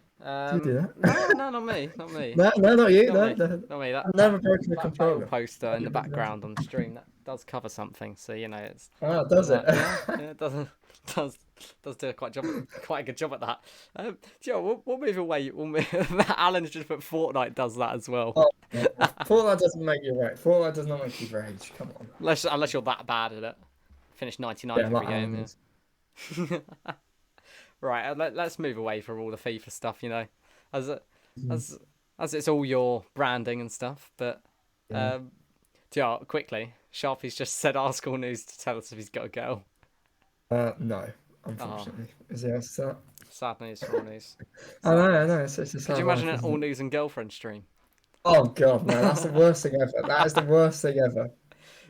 You do that. No, not me, not me. No, not you. Not No, me. no. Not me. I've never broken a That bail controller. poster in the background on stream that does cover something, so it's. Oh, does it? Yeah, it does do quite a good job at that. We'll move away. Alan's just put Fortnite does that as well. Oh, yeah. Fortnite doesn't make you rage. Fortnite does not make you rage. Come on. Unless you're that bad at it. Finish 99 Yeah, every like game. Alan Yeah. Right, let's move away from all the FIFA stuff. As it's all your branding and stuff. But Yeah. quickly, Sharpie's just said ask All News to tell us if he's got a girl. No, unfortunately. Is he asked that? Sad news for All News. I know. It's just Could you how imagine life an is, All isn't it? News and girlfriend stream? Oh God, no! That's the worst thing ever. That is the worst thing ever.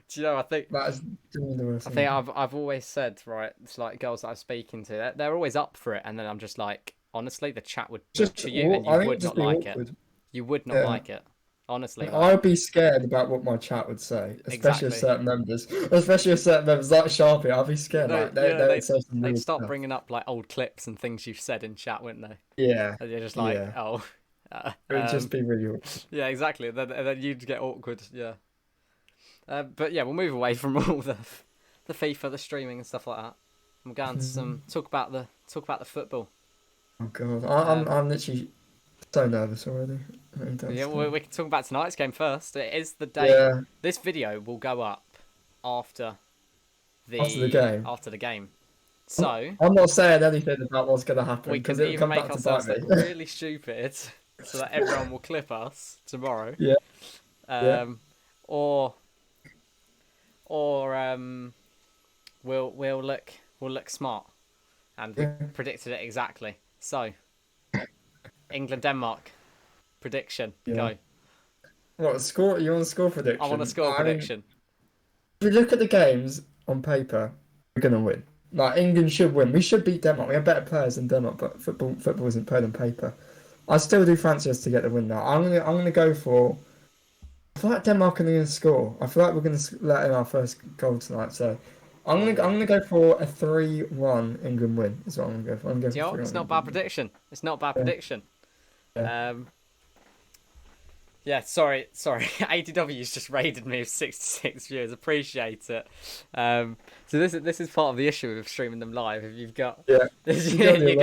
Do you know? I think That is genuinely the worst I thing think ever. I've always said, right, it's like girls that I'm speaking to, they're always up for it, and then I'm just like, honestly, the chat would butcher you, and I you think would it'd just not be like it. awkward. You would not Yeah. like it, honestly. I would be scared about what my chat would say, especially Exactly. with certain members, like Sharpie. I'd be scared. No, Like they yeah, would say some they'd weird start stuff. bringing up like old clips and things you've said in chat, wouldn't they? Yeah, And you're just like, yeah. oh, It would just be really awkward. yeah, exactly. And then you'd get awkward, yeah. But yeah, we'll move away from all the FIFA, the streaming and stuff like that. I'm going to talk about the football. Oh God, Um, I'm literally so nervous already. I really don't Yeah, understand. we can talk about tonight's game first. It is the day. Yeah, This video will go up after after the game. After the game. So I'm not saying anything about what's going to happen we because can it'll either come make back to ourselves bite look me. really stupid, so that everyone will clip us tomorrow. Yeah. Yeah. Or we'll look smart, and we Yeah. predicted it exactly. So England Denmark prediction Yeah. go. What score? You want a score prediction? I want a score I mean, prediction. if you look at the games on paper, we're gonna win. Like England should win. We should beat Denmark. We have better players than Denmark, but football isn't played on paper. I still do fancy us to get the win now. I'm gonna go for. I feel like Denmark are gonna score. I feel like we're gonna let in our first goal tonight. So I'm gonna go for a 3-1 England win. Is what I'm gonna go for. I'm going You know, for it's 3-1 not a bad England. prediction. It's not a bad Yeah. prediction. Yeah. Yeah, sorry. ADW's just raided me with 66 viewers. Appreciate it. So this is part of the issue with streaming them live. If you've got, Yeah. you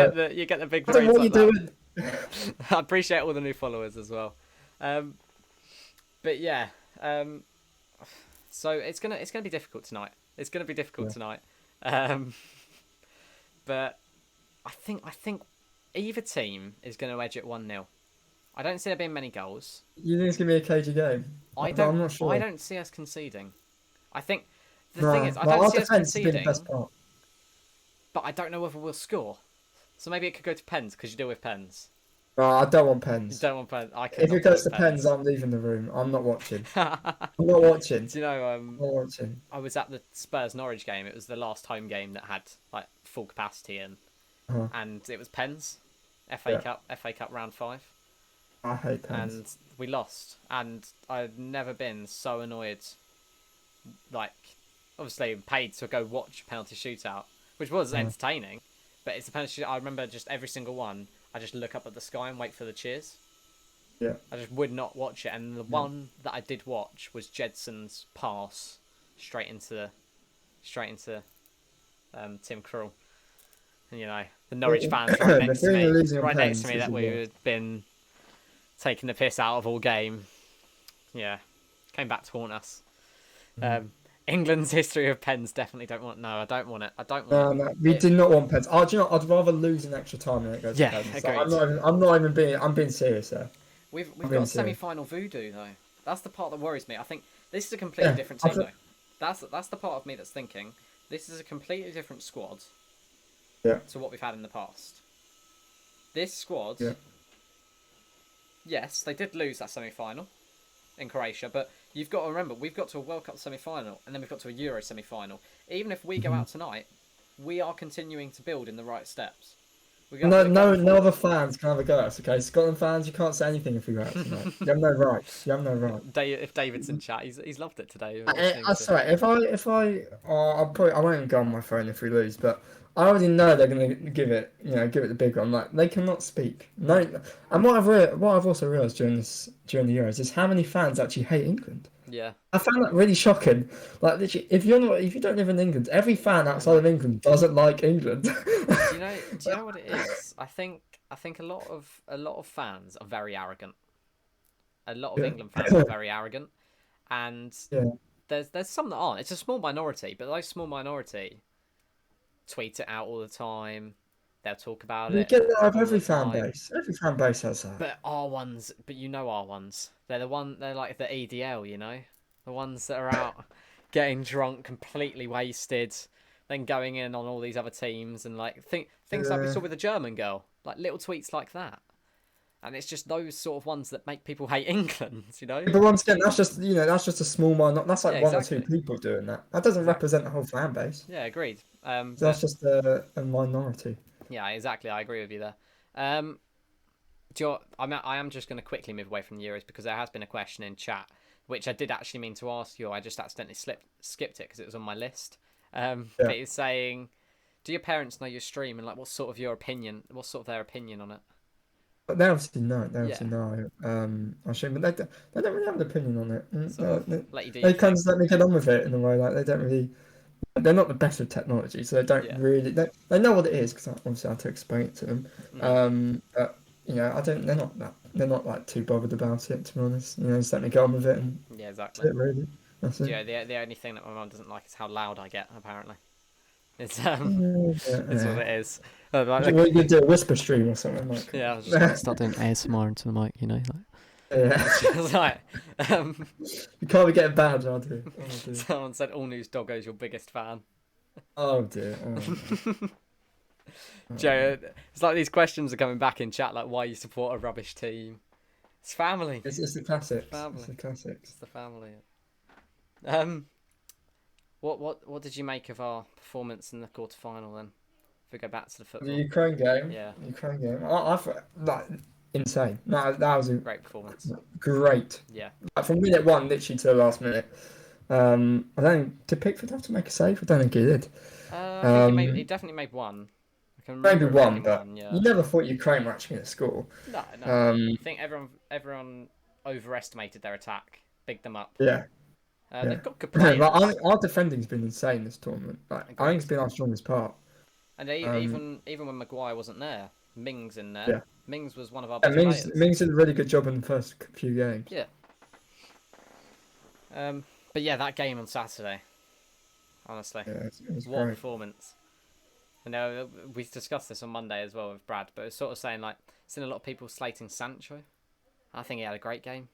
get the big I don't know raids what you're like that. doing. I appreciate all the new followers as well. But yeah, so it's gonna be difficult tonight. It's gonna be difficult tonight. But I think either team is gonna edge it 1-0. I don't see there being many goals. You think it's gonna be a cagey game? I'm not sure. I don't see us conceding. I think the No, thing is, I well, don't our see us defense has been the conceding, best part. but I don't know whether we'll score. So maybe it could go to pens because you deal with pens. No, I don't want You pens. don't want pens. I If cannot it goes deal to with pens, I'm leaving the room. I'm not watching. Do I'm not watching. you know? I'm not watching. I was at the Spurs Norwich game. It was the last home game that had like full capacity in, Uh-huh. and it was pens. FA Cup round 5, I hate pens. and we lost. And I've never been so annoyed. Like, obviously paid to go watch a penalty shootout, which was entertaining, but it's a penalty shootout. I remember just every single one. I just look up at the sky and wait for the cheers. Yeah. I just would not watch it, and the one that I did watch was Jedson's pass straight into Tim Krul, and the Norwich fans right The next to thing me, with losing on pens that is we had been taking the piss out of all game. Yeah, came back to haunt us. England's history of pens definitely don't want. No, I don't want it. I don't want it. No, we do not want pens. Oh, do you know, I'd rather lose in extra time than it goes Yeah, to pens. agreed. Like, I'm not even being. I'm being serious there. We've I'm got being a serious. semi-final voodoo though. That's the part that worries me. I think this is a completely different I team thought- though. That's the part of me that's thinking this is a completely different squad. Yeah. To what we've had in the past. This squad. Yeah. Yes, they did lose that semi-final in Croatia, but you've got to remember we've got to a World Cup semi-final and then we've got to a Euro semi-final. Even if we go out tonight, we are continuing to build in the right steps. No, we're going no forward. other fans can have a go at us, okay? Scotland fans, you can't say anything if we go at tonight. You have no right. You have no right. If David's in chat, he's loved it today. Listening I to. swear, I won't go on my phone if we lose, but I already know they're gonna give it the big one. Like they cannot speak. No, and what I've also realised during the Euros is how many fans actually hate England. Yeah. I found that really shocking. Like literally, if you don't live in England, every fan Oh outside no. of England doesn't like England. Do you know what it is? I think a lot of fans are very arrogant. A lot of Yeah. England fans are very arrogant, and Yeah. there's some that aren't. It's a small minority, but those small minority tweet it out all the time. They'll talk about You it get that out of all the every fan time. base. Every fan base has that. But our ones, but you know our ones. They're like the EDL, you know, the ones that are out getting drunk, completely wasted, then going in on all these other teams and like things like we Yeah. saw with the German girl, like little tweets like that. And it's just those sort of ones that make people hate England, you know? But once again, that's just a small minority. That's Yeah, like one or two exactly. people doing that. That doesn't Exactly. represent the whole fan base. Yeah, agreed. So that's But just a minority. yeah, exactly. I agree with you there. I am just going to quickly move away from the Euros because there has been a question in chat which I did actually mean to ask you. I just accidentally skipped it because it was on my list. Yeah. But it's saying, do your parents know your stream and like what's sort of your opinion? What's sort of their opinion on it? But they obviously know. They Yeah, obviously know. I assume, but they don't really have an opinion on it. sort of let you do your They kind thing. of let me get on with it in a way. Like they don't really. They're not the best with technology, so they don't Yeah. really. They know what it is because obviously I had to explain it to them. Mm. But I don't. They're not that. They're not like too bothered about it, to be honest. Just let me get on with it, and Yeah, that's exactly. it really. That's it. Yeah, the only thing that my mum doesn't like is how loud I get. Apparently, it's Yeah, it's what yeah. it is. What you do a whisper stream or something like Yeah, I was just like that. start doing ASMR into the mic, you know. Yeah. It's just like You can't be getting bad, I do. Oh dear. someone said, "All News Doggo's your biggest fan." Oh dear. Oh, no. Joe, it's like these questions are coming back in chat, like why you support a rubbish team. It's family. It's the classics. Family. It's the classics. It's the family. What did you make of our performance in the quarterfinal then? If we go back to the The football. Ukraine game. Yeah, Ukraine game. I thought like insane. No, that was a great performance. great. Yeah. Like, from minute one, literally to the last minute. I don't. Did Pickford have to make a save? I don't think he did. I think he Um, definitely made one. I can maybe remember him one, making but one. Yeah. you never thought Ukraine were actually going to score. No, no. Um, I think everyone overestimated their attack, bigged them up. yeah, yeah. They've got good Like, players. our defending's been insane this tournament. Like, I think Agreed. it's been our strongest part. And Um, even when Maguire wasn't there, Mings in there. yeah. Mings was one of our Yeah, best players. Mings did a really good job in the first few games. Yeah. But yeah, that game on Saturday, honestly, Yeah, it was what great. performance! I know we discussed this on Monday as well with Brad, but it's sort of saying like, seen a lot of people slating Sancho. I think he had a great game.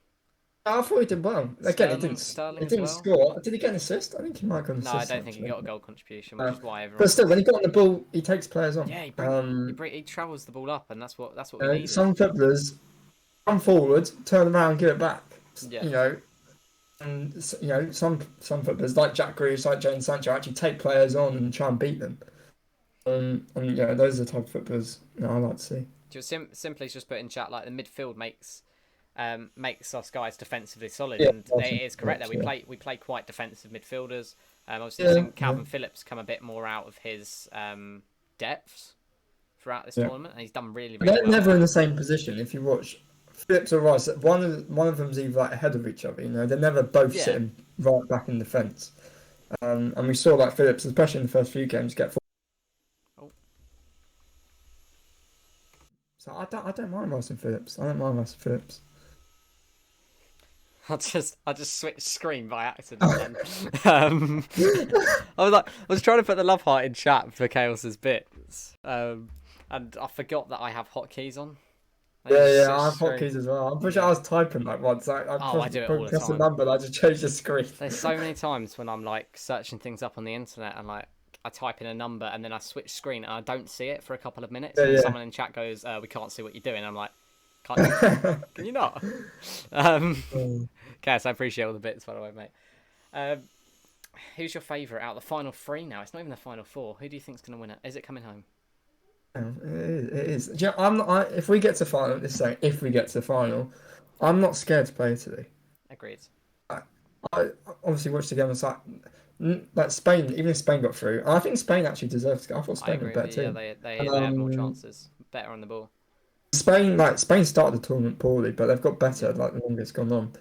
I thought he did well. Again, Sterling he as didn't well. score. Did he get an assist? I think he might have got an No, I assist don't think he actually. got a goal contribution, which is why But everyone. still, when he got on the ball, he takes players on. Yeah, he travels the ball up, and that's what we needed. Some footballers come forward, turn around, give it back. Yeah, You know, and some footballers like Jack Grealish, like Jadon Sancho, actually take players on and try and beat them. And yeah, those are the type of footballers I like to see. just simply just put in chat like the midfield makes us guys defensively solid, Yeah, and awesome. it is correct that Yeah. we play quite defensive midfielders. Obviously, Yeah, I've seen yeah, Calvin Phillips come a bit more out of his depths throughout this yeah. tournament, and he's done really They're well. never in the same position. If you watch Phillips or Rice, one of them's either like ahead of each other. They're never both Yeah, sitting right back in defence. And we saw like Phillips, especially in the first few games, get. oh, So I don't mind Rice and Phillips. I don't mind Rice and Phillips. I just switched screen by accident. Then. I was trying to put the love heart in chat for Chaos's bits, and I forgot that I have hotkeys on. Yeah, I have hotkeys as well. I'm pretty sure Yeah. I was typing like once. I do it all the pressed a time. number and I just changed the screen. There's so many times when I'm like searching things up on the internet and like I type in a number and then I switch screen and I don't see it for a couple of minutes, and then someone in chat goes, "We can't see what you're doing." I'm like, "Can't you? Can you not?" Okay, so I appreciate all the bits, by the way, mate. Who's your favourite out of the final three now? It's not even the final four. Who do you think's going to win it? Is it coming home? It it is. Do you know, if we get to final, this is saying if we get to the final, I'm not scared to play Italy. Agreed. I, I obviously watched the game and it's like Spain, even if Spain got through, I think Spain actually deserves to go. I thought I Spain were a agree with better you. Yeah, team. they have more Um, chances, better on the ball. Spain started the tournament poorly, but they've got better Yeah. like the longer it's gone on.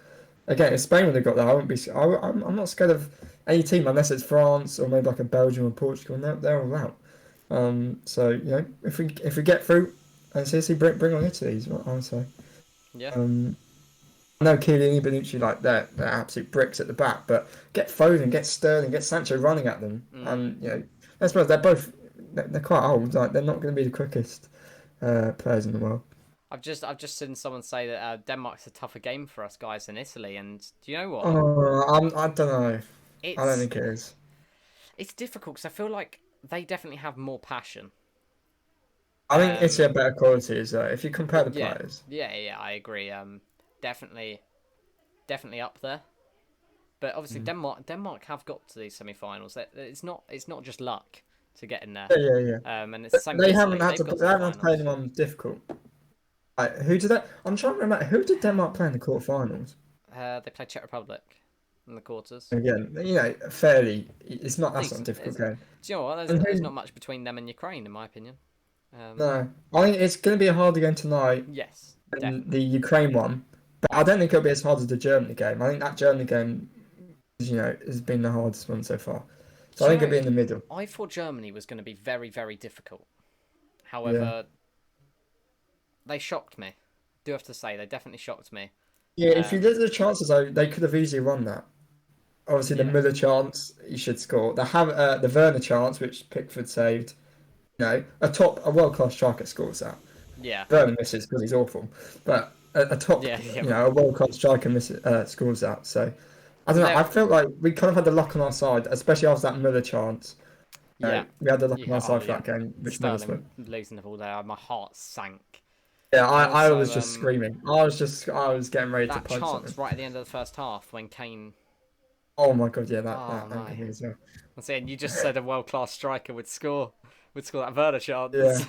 Again, if Spain would have got there, I wouldn't be. I'm not scared of any team unless it's France or maybe like a Belgium or Portugal, and they're all out. So if we get through, and seriously bring on Italy is what I would say. Yeah. I know Chiellini, Bonucci, like they're absolute bricks at the back, but get Foden, get Sterling, get Sancho running at them, Mm. and let's be honest, they're quite old. Like they're not going to be the quickest players in the world. I've just seen someone say that Denmark's a tougher game for us guys than Italy, and do you know what? I don't know. I don't It's think it is. it's difficult because I feel like they definitely have more passion. I think Italy Um, are better quality as if you compare the yeah, players. yeah, I agree. Definitely, definitely up there. But obviously, Mm. Denmark have got to these semi-finals. It's not just luck to get in there. Yeah. And it's the same with They haven't Italy. had They've to. got They to the haven't had to play finals. anyone difficult. Like, who did that? I'm trying to remember who did Denmark play in the quarterfinals. They played Czech Republic in the quarters. Again, fairly. It's not. That's not a Decent. difficult game. Do you know what? And There's who? not much between them and Ukraine, in my opinion. Um, No, I think it's going to be a harder game tonight yes, than the definitely, Ukraine one, but I don't think it'll be as hard as the Germany game. I think that Germany game, has been the hardest one so far. So I Do you think it'll know? be in the middle. I thought Germany was going to be very, very difficult. Yeah. However, they shocked me. I do have to say they definitely shocked me. Yeah, if you Um, look at the chances, though, they could have easily won that. Obviously, the yeah, Müller chance, he should score. The Werner chance, which Pickford saved. A world-class striker scores that. yeah, Werner misses because he's awful, but a top, yeah. a world-class striker scores that. So I don't know. There, I felt like we kind of had the luck on our side, especially after that Müller chance. yeah, We had the luck on yeah. our Oh, side for yeah. that game, which made us win. Sterling losing the ball there, my heart sank. Yeah, And I was also, just screaming. I was getting ready to that punch chance something. right at the end of the first half when Kane. Oh my God, yeah, Oh that my! angered me as well. I'm saying you just said a world-class striker would score that Werner Yeah, chance.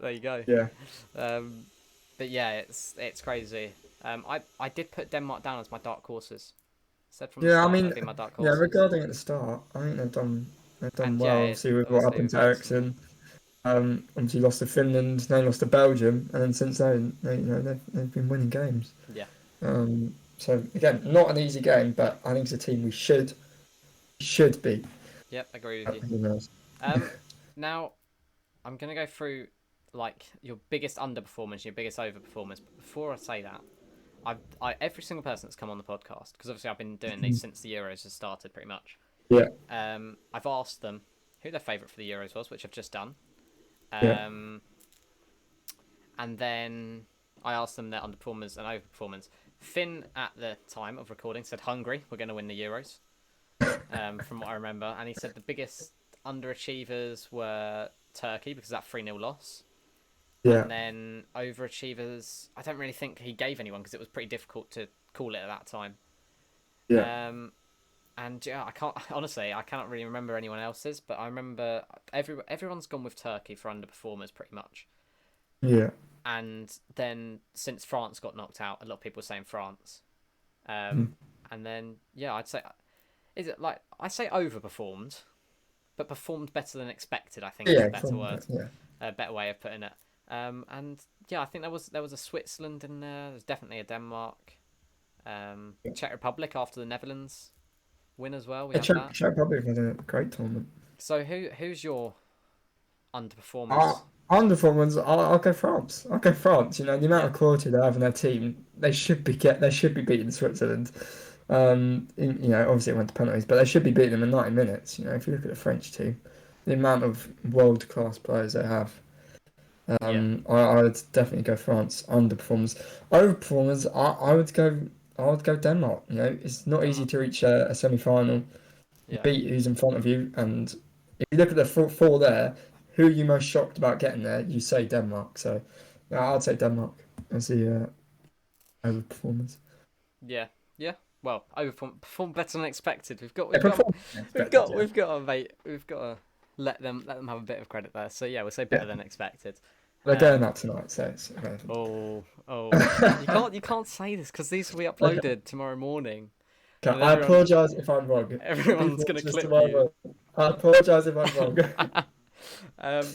There you go. yeah. Um, but yeah, it's crazy. I did put Denmark down as my dark horses. Said from the Yeah, I start mean, they'd be my dark yeah, horses. regarding at the start, I think they've done And yeah, well. Obviously, with what obviously happened with to Eriksen. Ericsson, obviously lost to Finland, then lost to Belgium, and then since then, they've been winning games. Yeah, So again, not an easy game, but I think it's a team we should beat. yep, agree with you. Who knows? Um, now I'm gonna go through like your biggest underperformance, your biggest overperformance. But before I say that, every single person that's come on the podcast, because obviously I've been doing these since the Euros has started, pretty much. Yeah, I've asked them who their favourite for the Euros was, which I've just done. yeah. And then I asked them their underperformance and overperformance. Finn, at the time of recording, said Hungary were going to win the Euros, from what I remember. And he said the biggest underachievers were Turkey because of that 3-0 loss. Yeah, And then overachievers, I don't really think he gave anyone because it was pretty difficult to call it at that time. yeah, And yeah, I cannot really remember anyone else's, but I remember everyone's gone with Turkey for underperformers pretty much. yeah. And then since France got knocked out, a lot of people are saying France. Mm. And then yeah, I'd say, is it like I say overperformed, but performed better than expected. I think is Yeah, a better word, yeah. a better way of putting it. And yeah, I think there was a Switzerland in there. There's definitely a Denmark, Czech Republic after the Netherlands win as well. We had that. Czech Republic had a great tournament. So who's your Uh, underperformers? Underperformance, I'll go France. I'll go France. The amount Yeah, of quality they have in their team, they should be beating Switzerland. Obviously it went to penalties, but they should be beating them in 90 minutes. If you look at the French team, the amount of world class players they have, yeah, I would definitely go France. Underperformance, overperformance, I would go Denmark. It's not easy Denmark. to reach a semi final, Yeah. beat who's in front of you, and if you look at the four there, who are you most shocked about getting there? You say Denmark. So, yeah, I'd say Denmark as the overperformance. Yeah, yeah. Well, performed better than expected. We've got, Yeah, we've got, performance we've expected, got, yeah. we've got to mate. We've got to let them have a bit of credit there. So yeah, we'll say better Yeah. than expected. They're going out tonight, so it's irrelevant. You can't say this because these will be Okay. uploaded tomorrow morning, Okay, and I apologise if I'm wrong. everyone's People gonna watch this clip you. tomorrow. I apologise if I'm wrong. um,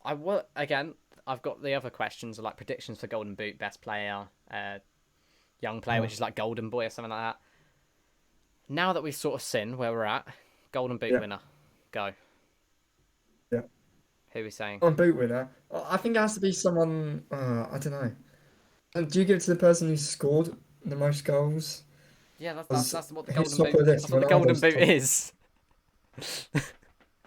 I will again. I've got the other questions like predictions for Golden Boot, best player, young player, which is like Golden Boy or something like that. Now that we've sort of seen where we're at, Golden Boot Yeah, winner, go. yeah. Who are we saying? On boot winner, I think it has to be someone. I don't know. Do you give it to the person who scored the most goals? Yeah, Was that's what the who's Golden top Boot. of this? That's what the Golden Ronaldo's Boot top. is.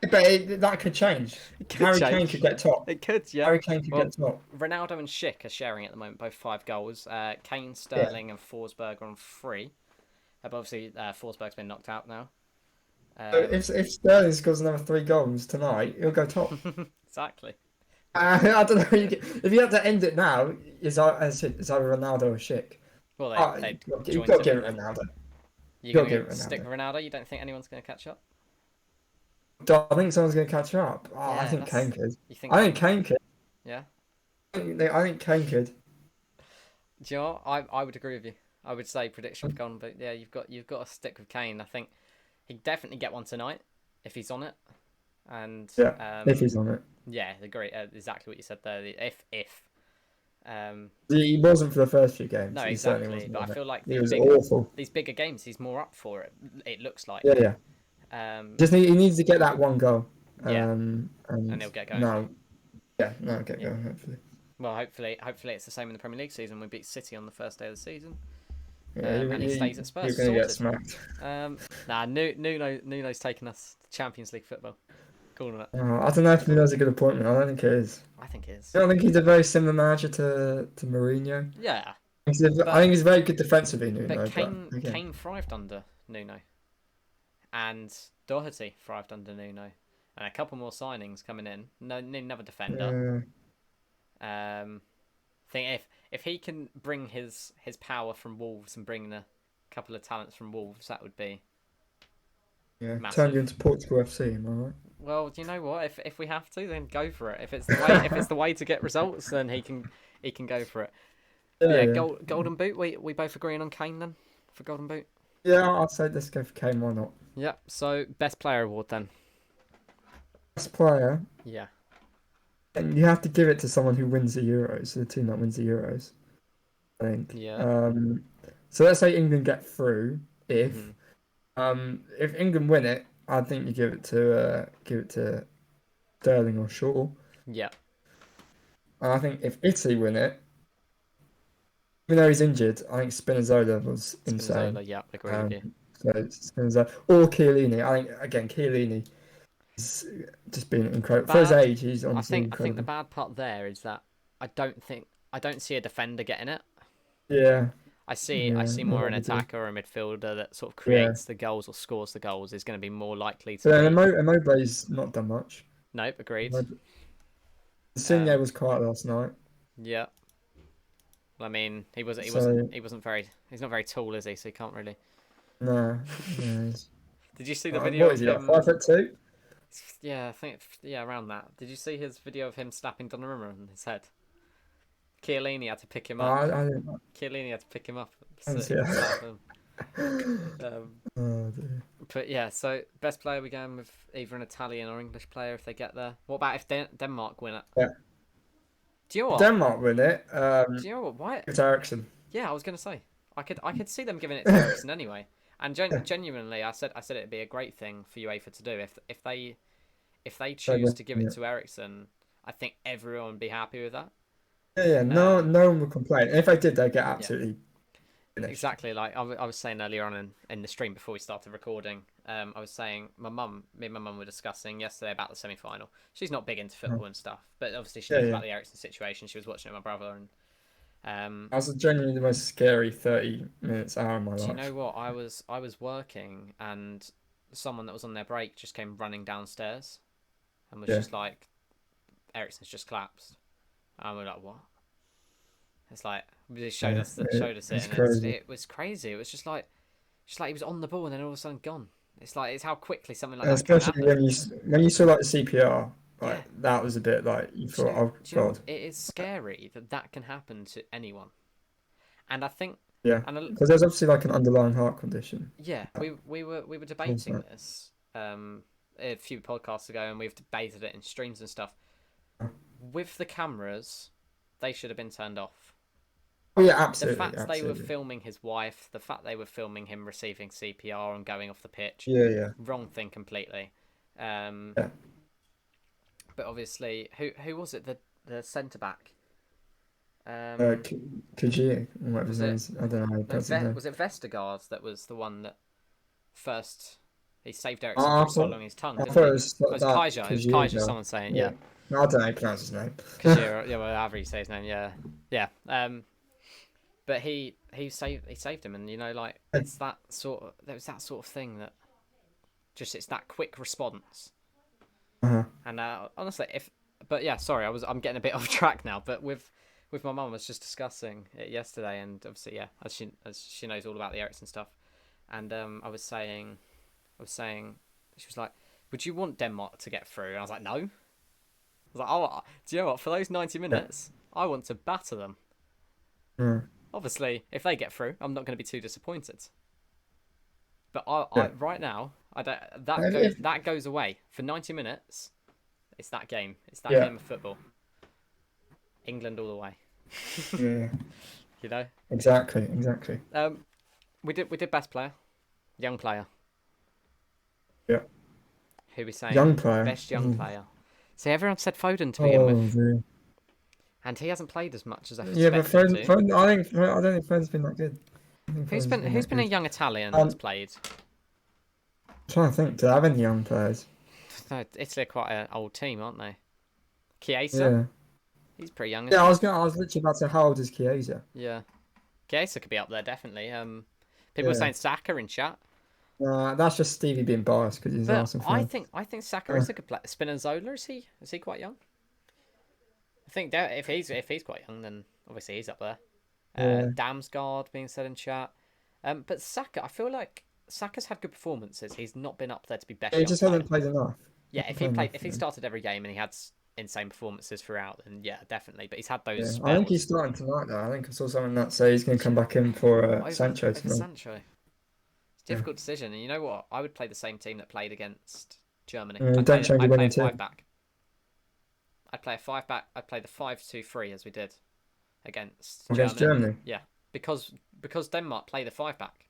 But that could change. It could Harry Kane could change. get top. It could, yeah. Harry Kane could Well, get top. Ronaldo and Schick are sharing at the moment, both 5 goals. Kane, Yeah. Sterling, and Forsberg are on 3. But obviously, Forsberg's been knocked out now. So if Sterling scores another 3 goals tonight, he'll go top. Exactly. I don't know. If you had to end it now, it's either Ronaldo or Schick. Well, they You've joined got to him. give it Ronaldo. You're Got to going give to it stick Ronaldo. with Ronaldo? You don't think anyone's going to catch up? I think someone's going to catch up. Oh, I Yeah, think Kane could. You think I think Kane could. Yeah? I think Kane could. Do you know what? I would agree with you. I would say prediction for Golden Boot. Yeah, you've got to stick with Kane. I think he'd definitely get one tonight if he's on it. And Yeah, if he's on it. yeah, agree. Exactly what you said there. If He wasn't for the first few games. no, He certainly exactly. wasn't But I on it. feel like He was awful. these bigger games, he's more up for it. It looks like. Yeah, yeah. He needs to get that one goal. Yeah. And he'll get going. No, get going. Hopefully. Well, hopefully it's the same in the Premier League season. We beat City on the first day of the season. Yeah, And he stays at Spurs. You're gonna get smacked. Nuno's taking us to Champions League football. Calling it. I don't know if Nuno's a good appointment. I don't think it is. I think it is. I don't think he's a very similar manager to Mourinho. Yeah. I think he's very good defensively, Nuno. But Kane thrived under Nuno. And Doherty thrived under Nuno. And a couple more signings coming in. No, another defender. Think if he can bring his power from Wolves and bring a couple of talents from Wolves, that would be massive. Turn you into Portugal FC, am I right? Well, do you know what? If we have to, then go for it. If it's the way if it's the way to get results, then he can go for it. Yeah. Golden Boot. We both agreeing on Kane then for Golden Boot. Yeah, I'd say let's go for Kane. Why not? Yeah. So best player award then. Best player. Yeah. And you have to give it to someone who wins the Euros, the team that wins the Euros. I think. Yeah. So let's say England get through. If England win it, I think you give it to Sterling or Shaw. Yeah. And I think if Italy win it, even though he's injured, I think Spinazzola was insane. Spinazzola, yeah, I agree with you. So Spinazzola or Chiellini. I think again Chiellini has just been incredible for his age. He's honestly incredible. I think the bad part there is that I don't see a defender getting it. Yeah. I see more an attacker or a midfielder that sort of creates the goals or scores the goals is going to be more likely to. So Immobile's not done much. Nope, agreed. Insigne was quiet last night. Yeah. I mean, he's not very tall, is he? So he can't really. No. Did you see the video? What is he, like 5'2"? Yeah, I think around that. Did you see his video of him slapping Donnarumma on his head? Chiellini had to pick him up. Chiellini had to pick him up. Oh dear. But yeah, so best player we going with either an Italian or English player if they get there. What about if Denmark win it? Yeah. Do you know what? Denmark win it. Do you know what? Why? It's Ericsson. Yeah, I was gonna say I could see them giving it to Ericsson anyway. And genuinely, I said it'd be a great thing for UEFA to do if they choose to give it to Ericsson. I think everyone would be happy with that. Yeah. No one would complain. And if they did, they'd get absolutely. Finished. Exactly, like I was saying earlier on in the stream before we started recording, I was saying me and my mum were discussing yesterday about the semi-final. She's not big into football and stuff, but obviously she knows about the Ericsson situation. She was watching it with my brother, and that was genuinely the most scary 30 minutes hour of my life. Do you know what? I was working, and someone that was on their break just came running downstairs, and was just like, Ericsson's just collapsed, and we're like, what? It's like they showed us it, and it was crazy. It was just like he was on the ball and then all of a sudden gone. It's how quickly something like that can happen. Especially when you saw like the CPR, Yeah. Like that was a bit like you Do you thought, know? oh Do you know what? God, It is scary that that can happen to anyone. And I think, yeah, and because there's obviously like an underlying heart condition. yeah, we were Cause debating that. this a few podcasts ago, and we've debated it in streams and stuff. With the cameras, they should have been turned off. Oh yeah, The absolutely, fact they were absolutely. filming his wife, the fact they were filming him receiving CPR and going off the pitch, Yeah, yeah, wrong thing completely. Um, yeah. but obviously, who was it? The centre back. Uh, Um, K- Kajir, whatever his was name it is. I don't know how you pronounce his name. Was it Vestergaard that was the one that first he saved Ericsson Oh, from swallowing his tongue, I didn't thought it he? was Oh, like it's that Kaiser. It was Kajir Kaiser. guy. Someone saying Yeah. yeah. No, I don't know how you pronounce his name. Kajir. Yeah, well, however you say his name. Yeah, yeah. But he saved him, and like it's that sort of there was that sort of thing that just it's that quick response. Uh-huh. And honestly, but yeah, sorry, I'm getting a bit off track now. But with my mum, I was just discussing it yesterday, and obviously, yeah, as she knows all about the Ericsson stuff, and I was saying, she was like, "Would you want Denmark to get through?" And I was like, "No." I was like, "Oh, do you know what? For those 90 Yeah. minutes, I want to batter them." Yeah. Obviously, if they get through, I'm not going to be too disappointed. But Yeah. right now, I don't. And if, That goes away for 90 minutes. It's that game. It's that yeah. game of football. England all the way. Yeah. You know. Exactly. Exactly. Um, we did best player, young player. Yeah. Who we saying? Young player. Best young Ooh. player. See, everyone said Foden to begin Oh, with, dear. and he hasn't played as much as I Yeah, but expected him to. I don't think Foden's been that good. I think Who's Foden's been been who's that been a good. young Italian that's Um, played? I'm trying to think. Do they have any young players? No, Italy are quite an old team, aren't they? Chiesa, Yeah. he's pretty young, Yeah, isn't he? I was literally about to say, how old is Chiesa? Yeah, Chiesa could be up there definitely. People are Yeah. saying Saka in chat. That's just Stevie being biased because he's an But Arsenal I fan. think I think Saka Uh, is a good player. Spinazzola, is he quite young? I think that if he's quite young, then obviously he's up there. yeah. Damsgaard being said in chat. But Saka, I feel like Saka's had good performances. He's not been up there to be best He young just player. hasn't played enough. Yeah, Hasn't played enough if for he me. started every game and he had insane performances throughout, then yeah, definitely. But he's had those Yeah. I think he's spells. starting tonight though. I think I saw something that say he's going to Did come you back in for Sancho over tonight. Sancho? It's a Yeah. difficult decision, and you know what? I would play the same team that played against Germany. Don't change I'd your play a winning five team back. I'd play a five back. I'd play the 5-2-3 as we did against against Germany. Germany. Yeah, because Denmark play the five back,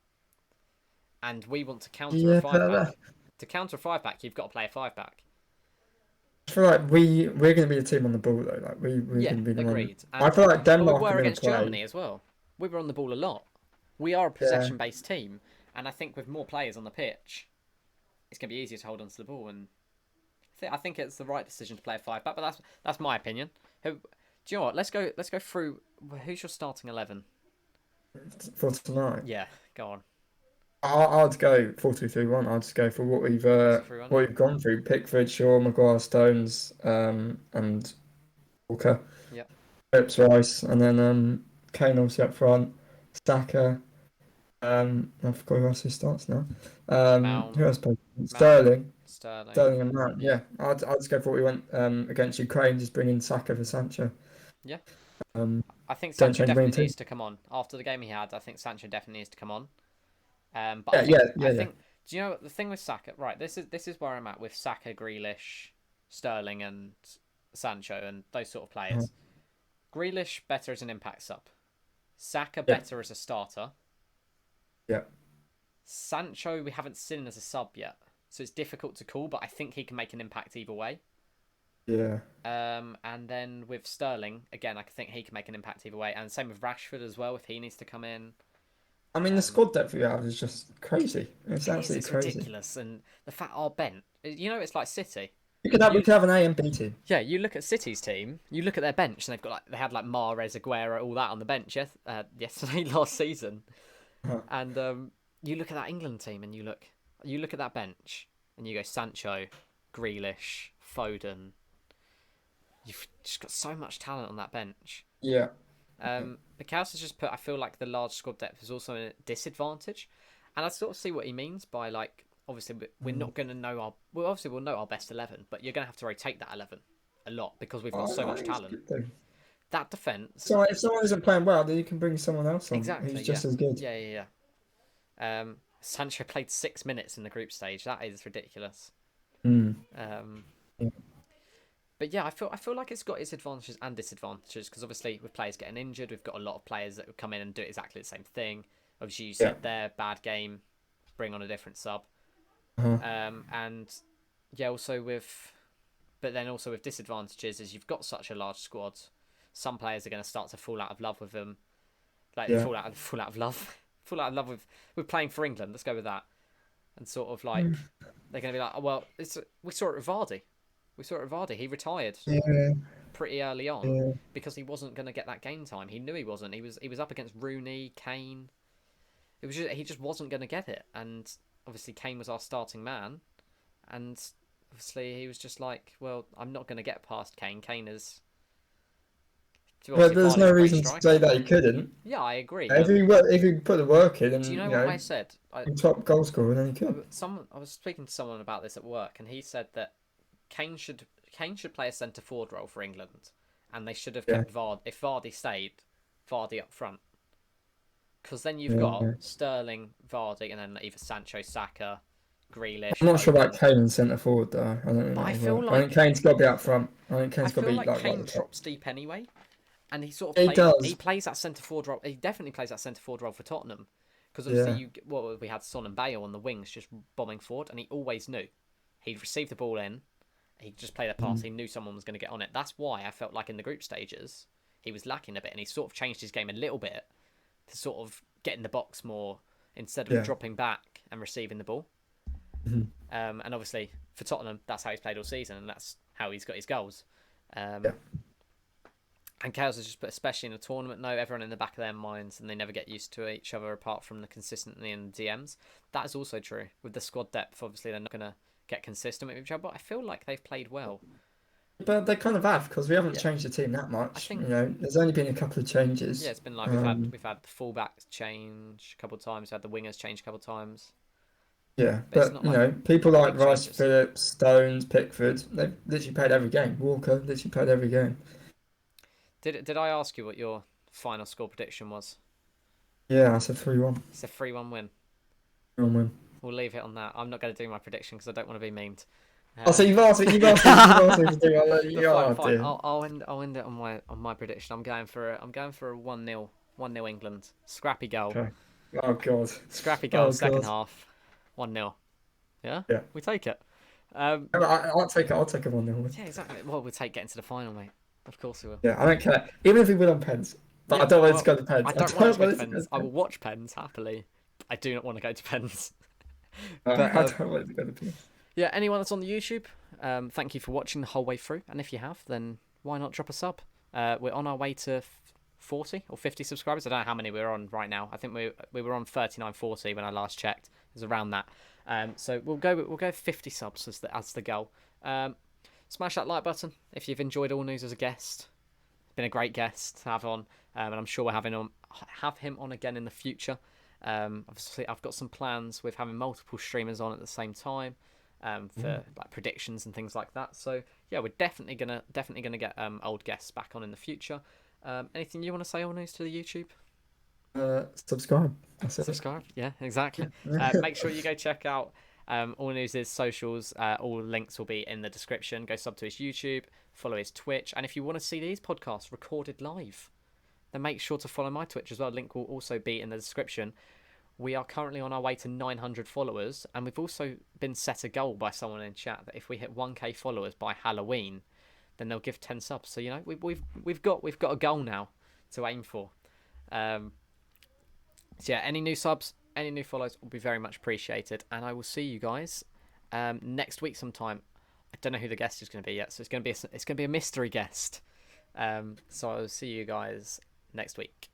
and we want to counter a Yeah, five but back. To counter a five back, you've got to play a five back. I feel like we're going to be the team on the ball though. Like we're Yeah, going to be the one. agreed. I And feel like but we Denmark are were going to against play. Germany as well. We were on the ball a lot. We are a Yeah. possession-based team, and I think with more players on the pitch, it's going to be easier to hold on to the ball. And I think it's the right decision to play a five back. But that's my opinion. Do you know what? Let's go through. Who's your starting 11? For tonight. Yeah, go on. I'd go 4-2-3-1. I'd just go for what 4-2-3-1. we've gone through: Pickford, Shaw, Maguire, Stones, and Walker, Yeah. Phillips, Rice, and then Kane obviously up front, Saka. I forgot who else he starts now. Mount, Who else plays? Mount, Sterling, Sterling. Sterling and Mount. Yeah. Yeah, I'd just go for what we went against Ukraine, just bringing Saka for Sancho. Yeah. Um, I think don't Sancho change winning definitely team. needs to come on after the game he had. I think Sancho definitely needs to come on. But Yeah, I yeah. think. Do you know the thing with Saka? Right, this is where I'm at with Saka, Grealish, Sterling, and Sancho, and those sort of Uh-huh. players. Grealish better as an impact sub. Saka Yeah, better as a starter. yeah, Sancho we haven't seen as a sub yet, so it's difficult to call. But I think he can make an impact either way. yeah. And then with Sterling again, I think he can make an impact either way, and same with Rashford as well if he needs to come in. I mean, the Um, squad depth we have is just crazy. It's it is. absolutely It's crazy. ridiculous, and the fact our bench. It's like City. We You could have an A and B team. Yeah, you look at City's team. You look at their bench, and they had like Mahrez, Aguero, all that on the bench. Yesterday, last season, Uh-huh. and you look at that England team, and you look at that bench, and you go Sancho, Grealish, Foden. You've just got so much talent on that bench. Yeah, Picasso has just put. I feel like the large squad depth is also a disadvantage, and I sort of see what he means by like obviously we're not going to know we'll know our best 11, but you're going to have to rotate that 11 a lot because we've got so I much think it's talent. good though. That defense, So if someone isn't playing well, then you can bring someone else on who's exactly. Yeah, just as good. yeah. Sancho played 6 minutes in the group stage. That is ridiculous. Mm. Um, Yeah. but yeah, I feel like it's got its advantages and disadvantages because obviously with players getting injured, we've got a lot of players that would come in and do exactly the same thing. Obviously, you said there, bad game, bring on a different sub. Uh-huh. And yeah, but then also with disadvantages is you've got such a large squad. Some players are going to start to fall out of love with them, like Yeah. fall out of love, fall out of love with playing for England. Let's go with that, and sort of like they're going to be like, oh, well, we saw it with Vardy. We saw it with Vardy. He retired Yeah. pretty early on Yeah. because he wasn't going to get that game time. He knew he wasn't. He was up against Rooney, Kane. He just wasn't going to get it, and obviously Kane was our starting man, and obviously he was just like, well, I'm not going to get past Kane. Kane is. But there's no Vardy's a great reason to striker. say that he couldn't. Yeah, I agree. If he put the work in, Do you and know what I said? top goal scorer, then he could. I was speaking to someone about this at work, and he said that Kane should play a centre forward role for England, and they should have kept Vardy. If Vardy stayed, Vardy up front, because then you've got Sterling, Vardy, and then either Sancho, Saka, Grealish. I'm not sure about Kane and centre forward though. I don't know. I feel like I think Kane's got to be up front. I think Kane's got to be like like Kane right drops deep anyway, and he sort of he plays that centre forward role. He definitely plays that centre forward role for Tottenham, because obviously we had Son and Bale on the wings just bombing forward, and he always knew he'd receive the ball in, he'd just play the pass. He knew someone was going to get on it. That's why I felt like in the group stages he was lacking a bit, and he sort of changed his game a little bit to sort of get in the box more instead of dropping back and receiving the ball. And obviously for Tottenham, that's how he's played all season, and that's how he's got his goals. And Chaos has just put, especially in a tournament, no, everyone in the back of their minds, and they never get used to each other apart from the consistency in the DMs. That is also true. With the squad depth, obviously they're not going to get consistent with each other, but I feel like they've played well. But they kind of have, because we haven't changed the team that much. I think, there's only been a couple of changes. Yeah, it's been like we've had the fullbacks change a couple of times, we've had the wingers change a couple of times. Yeah, but people like Rice, Phillips, Stones, Pickford, they've literally played every game. Walker literally played every game. Did I ask you what your final score prediction was? Yeah, I said 3-1. It's a 3-1 win. 3-1 win. We'll leave it on that. I'm not going to do my prediction because I don't want to be memed. So you've asked me to do. I'll let you go. Fine. I'll end it on my prediction. I'm going for a 1-0 England. Scrappy goal. Okay. Oh god. Scrappy goal. Second half. 1-0. Yeah. Yeah. We take it. I'll take it. I'll take a 1-0. Yeah, exactly. Well, we'll take getting to the final, mate. Of course we will. Yeah, I don't care. Even if we win on pens, but I don't want it to go to pens. I don't want it to go to pens. I will watch pens happily. I do not want to go to pens. But I don't want it to go to pens. Yeah, anyone that's on the YouTube, thank you for watching the whole way through. And if you have, then why not drop a sub? We're on our way to 40 or 50 subscribers. I don't know how many we're on right now. I think we were on 39-40 when I last checked. It was around that. So we'll go 50 subs as the goal. Smash that like button if you've enjoyed All News as a guest. It's been a great guest to have on, and I'm sure we'll have him on again in the future. Obviously, I've got some plans with having multiple streamers on at the same time for like predictions and things like that. So yeah, we're definitely gonna get old guests back on in the future. Anything you want to say, All News, to the YouTube? Subscribe. Subscribe. Yeah, exactly. Make sure you go check out All News' socials. All links will be in the description. Go sub to his YouTube, follow his Twitch, and if you want to see these podcasts recorded live, then make sure to follow my Twitch as well. Link will also be in the description. We are currently on our way to 900 followers, and we've also been set a goal by someone in chat that if we hit 1k followers by Halloween, then they'll give 10 subs. So we've got a goal now to aim for. So yeah, any new subs, any new follows will be very much appreciated, and I will see you guys next week sometime. I don't know who the guest is going to be yet, so it's going to be a mystery guest. So I will see you guys next week.